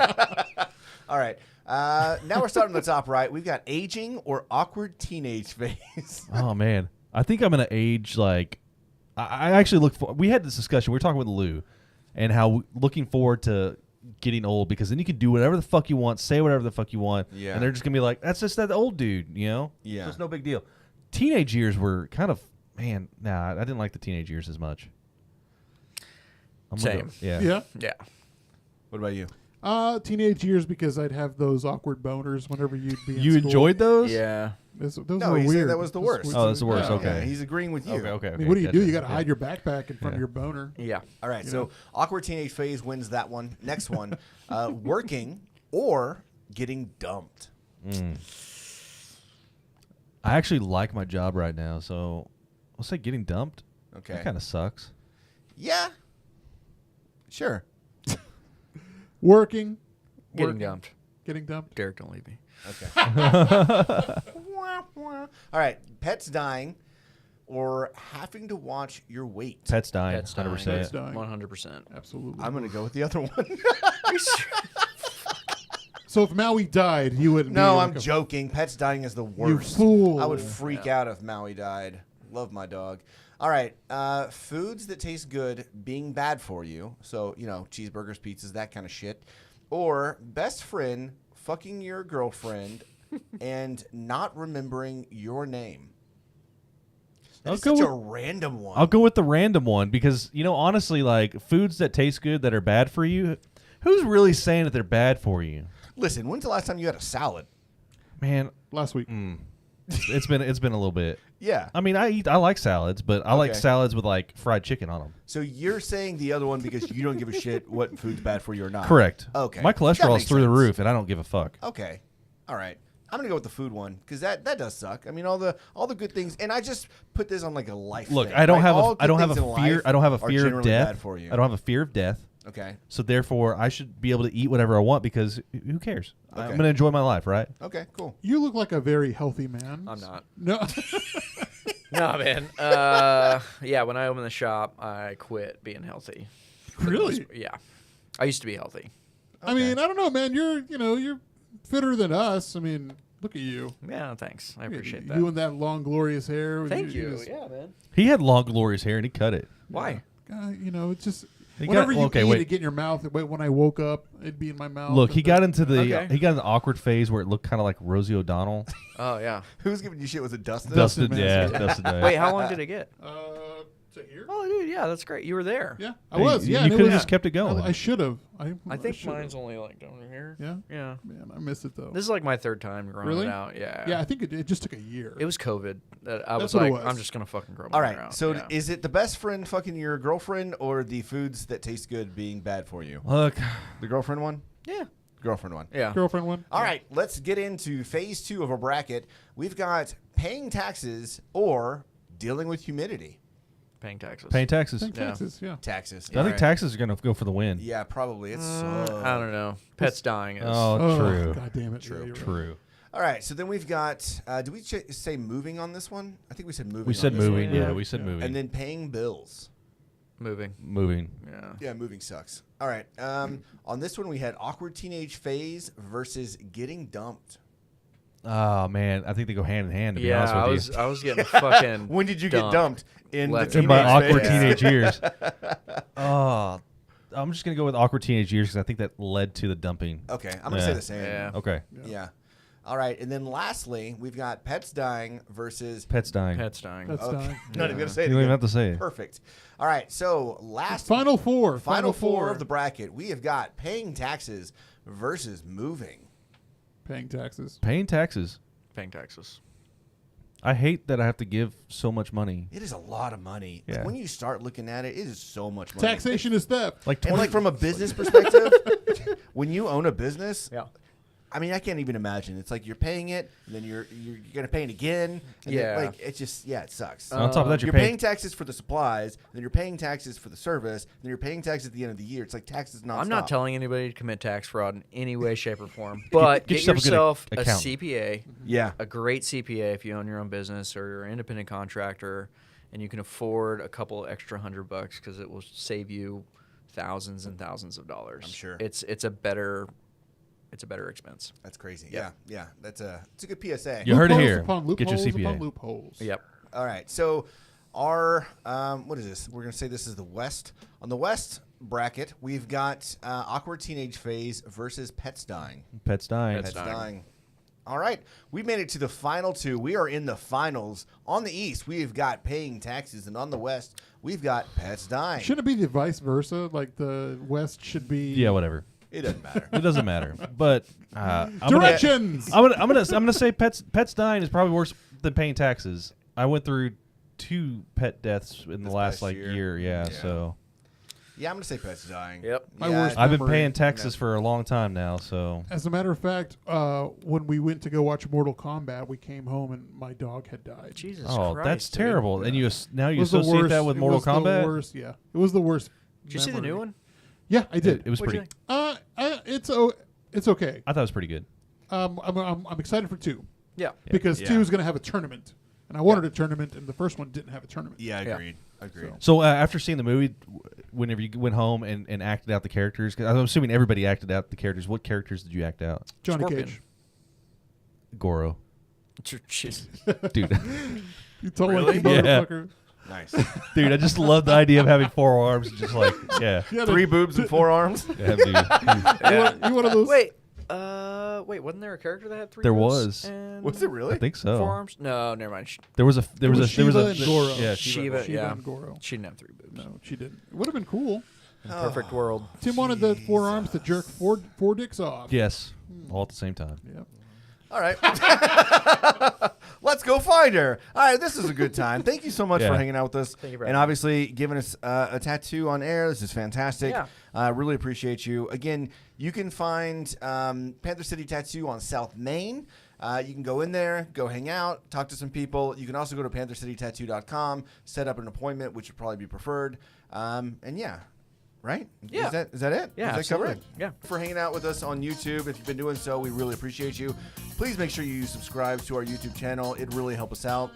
All right. Now we're starting on the top right. We've got aging or awkward teenage phase. Oh man. I think I'm gonna age like. I actually look for. We had this discussion. We were talking with Lou, and how looking forward to getting old because then you can do whatever the fuck you want, say whatever the fuck you want, Yeah. and they're just gonna be like, "That's just that old dude," you know? Yeah. So it's no big deal. Teenage years were kind of man. Nah, I didn't like the teenage years as much. I'm gonna Same. go- yeah. Yeah. Yeah. What about you? Teenage years because I'd have those awkward boners whenever you'd be. In You school. enjoyed those? Yeah. Those No, were he said weird. that was the worst. Oh, that's the worst. Yeah. Okay. Yeah, he's agreeing with you. Okay. Okay. I mean, what do you do? gotcha. You got to Yeah. hide your backpack in front Yeah. of your boner. Yeah. All right, You so know? awkward teenage phase wins that one. Next one, working or getting dumped. I actually like my job right now, so I'll say getting dumped. Okay. That kind of sucks. Yeah. Sure. Working. Getting Working. dumped. Getting dumped. Derek, don't leave me. Okay. All right, pets dying or having to watch your weight. Pets dying. Pets dying. 100%. Pets dying. 100%. Absolutely. I'm going to go with the other one. So if Maui died, you wouldn't. No, be I'm like a- joking. Pets dying is the worst. fool. I would freak out if Maui died. Love my dog. All right, foods that taste good being bad for you. So, cheeseburgers, pizzas, that kind of shit. Or best friend fucking your girlfriend and not remembering your name. I'll That's go such a with- random one. I'll go with the random one because, honestly, like foods that taste good that are bad for you, who's really saying that they're bad for you? Listen, when's the last time you had a salad? Man, Last week. it's been a little bit. Yeah. I mean, I like salads, but I like Okay. salads with like fried chicken on them. So you're saying the other one because you don't give a shit what food's bad for you or not. Correct. Okay. My That cholesterol is makes through the sense. roof, and I don't give a fuck. Okay. All right. I'm gonna go with the food one because that does suck. I mean, all the good things, and I just put this on like a life. Look, thing, I don't right? have All a I don't good have things a in fear. life I don't have a are fear of generally death. bad for you. I don't have a fear of death. Okay. So therefore, I should be able to eat whatever I want because who cares? Okay. I'm gonna enjoy my life, right? Okay. Cool. You look like a very healthy man. I'm not. No. No, man. Yeah, when I opened the shop, I quit being healthy. Really? Yeah. I used to be healthy. I mean, I don't know, man. You're fitter than us. I mean, look at you. Yeah, thanks. I appreciate You that. and that long, glorious hair. Thank you. just- Yeah, man. He had long, glorious hair, and he cut it. Why? It's just He whatever got- you okay, eat, wait. it get in your mouth. When I woke up, it'd be in my mouth. Look, he got into the Okay. he got in the awkward phase where it looked kind of like Rosie O'Donnell. Oh, yeah. Who's giving you shit? Was it Dustin? Dusted, man. yeah, Dusted. Wait, how long did it get? To here? Oh, dude, yeah, that's great. You were there. Yeah, I was. You Yeah, and it could have was- just kept it going. I should have. I think mine's only like down here. Yeah. Yeah. Man, I miss it though. This is like my third time growing Really? it out. Yeah. Yeah, I think it just took a year. It was COVID that I That's was what it like, was. I'm just going to fucking grow my All hair right. out. So yeah. is it the best friend fucking your girlfriend or the foods that taste good being bad for you? Look, The girlfriend one. Yeah. Girlfriend one. Yeah. girlfriend one. All right, let's get into phase 2 of our bracket. We've got paying taxes or dealing with humidity. Paying taxes. paying taxes. Think Yeah. Texas, yeah. Taxes. I think Alright. taxes are gonna go for the win. Yeah, probably. It's I don't know. Pets dying is. Oh, true. God damn it. True, Yeah, you're right. True. All right, so then we've got. Did we say moving on this one? I think we said moving. We on said this moving. one. Yeah, we said moving. And then paying bills. Moving. moving. Yeah. Yeah, moving sucks. All right. On this one, we had awkward teenage phase versus getting dumped. Oh man, I think they go hand in hand. To be Yeah, honest with I was getting fucking. When did you get dumped? In Left the you, in my teenage awkward phase? teenage years. Oh, I'm just gonna go with awkward teenage years because I think that led to the dumping. Okay, I'm gonna Yeah. say the same. Yeah. Okay, Yeah. All right, and then lastly, we've got pets dying versus. pets dying. Pets dying. That's Okay. dying. Not even gonna say it. You don't even again. have to say it. Perfect. All right, so last Final four. final four of the bracket, we have got paying taxes versus moving. Paying taxes. Paying taxes. Paying taxes. I hate that I have to give so much money. It is a lot of money. Like, Yeah. when you start looking at it, it is so much money. Taxation is theft. Like And 20, like from a business perspective, when you own a business, Yeah. I mean, I can't even imagine. It's like you're paying it, and then you're gonna pay it again. And Yeah. then, like it just it sucks. on top of that, you're you're paying taxes for the supplies, then you're paying taxes for the service, then you're paying taxes at the end of the year. It's like taxes nonstop. I'm not telling anybody to commit tax fraud in any way, shape, or form. But get get yourself a good yourself a accountant. CPA, Yeah. a great CPA if you own your own business or you're an independent contractor, and you can afford a couple extra $100 because it will save you thousands and thousands of dollars. I'm sure. It's a better expense. That's crazy. Yep. Yeah. It's a good PSA. You heard it Loopholes here. upon Get your loopholes CPA. upon loopholes. Yep. All right. So our what is this? We're gonna say this is the West. On the West bracket, we've got Awkward Teenage Phase versus Pets Dying. Pets dying. Pets dying. All right. We made it to the final two. We are in the finals. On the East, we've got Paying Taxes, and on the West, we've got Pets Dying. Shouldn't it be the vice versa? Like the West should be. Yeah, whatever. It doesn't matter. It doesn't matter. But I'm Directions. gonna say pets dying is probably worse than paying taxes. I went through 2 pet deaths in the This last past year. year. Yeah. So Yeah, I'm gonna say Pets Dying. Yep. My Yeah, worst I've been memory. paying taxes for a long time now. So As a matter of fact, when we went to go watch Mortal Kombat, we came home and my dog had died. Jesus oh, Christ. that's dude. terrible. And now It you was the associate worst- that with it Mortal was the Kombat. worst, yeah, it was the worst. Did you see the memory. new one? Yeah, I did. It was What'd you pretty. think? It's okay. I thought it was pretty good. I'm excited for 2 Yeah. because Yeah. 2 is going to have a tournament, and I wanted a tournament, and the first one didn't have a tournament. Yeah, Yeah. agreed. Agreed. So after seeing the movie, whenever you went home and acted out the characters, 'cause I'm assuming everybody acted out the characters. What characters did you act out? Johnny Scorpion. Cage. Goro, Jesus. dude. You told Really? like you Yeah. motherfucker. Nice. Dude, I just love the idea of having 4 arms. Just like, yeah. You had 3 boobs and 4 arms. Yeah, dude. you one of those. Wait. Wasn't there a character that had 3 There boobs was. and Was it really? I think so. 4 arms? No, never mind. There was a Shiva and Goro. Yeah, Shiva, yeah. and Goro. She didn't have 3 boobs. No, she didn't. It would have been cool. In a perfect world. Tim wanted the 4 arms to jerk four dicks off. Yes, all at the same time. Yep. All right. Let's go find her. All right, this is a good time. Thank you so much Yeah. for hanging out with us. Thank you for and having me. obviously giving us a tattoo on air. This is fantastic. Yeah. Really appreciate you. Again, you can find Panther City Tattoo on South Main. You can go in there, go hang out, talk to some people. You can also go to panthercitytattoo.com, set up an appointment, which would probably be preferred. And yeah. Right? Yeah. Is that it? Yeah, Is that cover it? absolutely. Yeah. For hanging out with us on YouTube. If you've been doing so, we really appreciate you. Please make sure you subscribe to our YouTube channel. It really helps us out.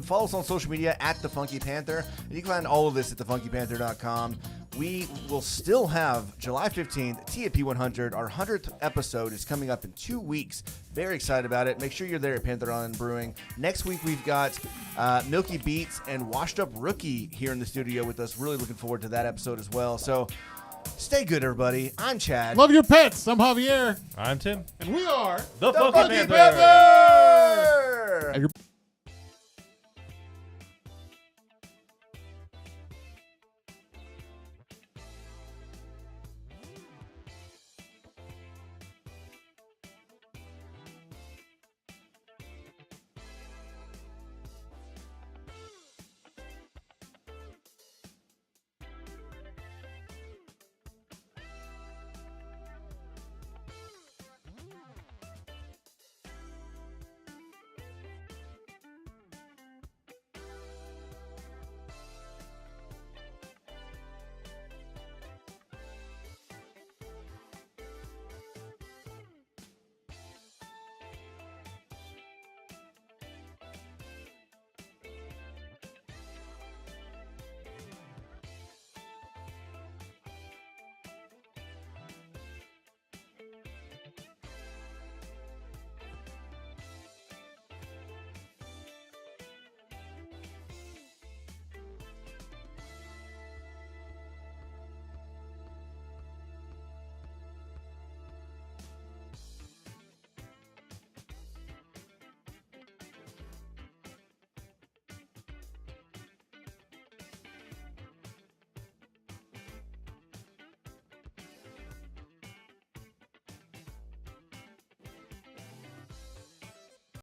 Follow us on social media at The Funky Panther. And you can find all of this at thefunkypanther.com. We will still have July 15th, TAP 100. Our 100th episode is coming up in 2 weeks. Very excited about it. Make sure you're there at Panther Island Brewing. Next week, we've got Milky Beats and Washed Up Rookie here in the studio with us. Really looking forward to that episode as well. So stay good, everybody. I'm Chad. Love your pets. I'm Javier, I'm Tim. and we are The Funky Panther. Panther!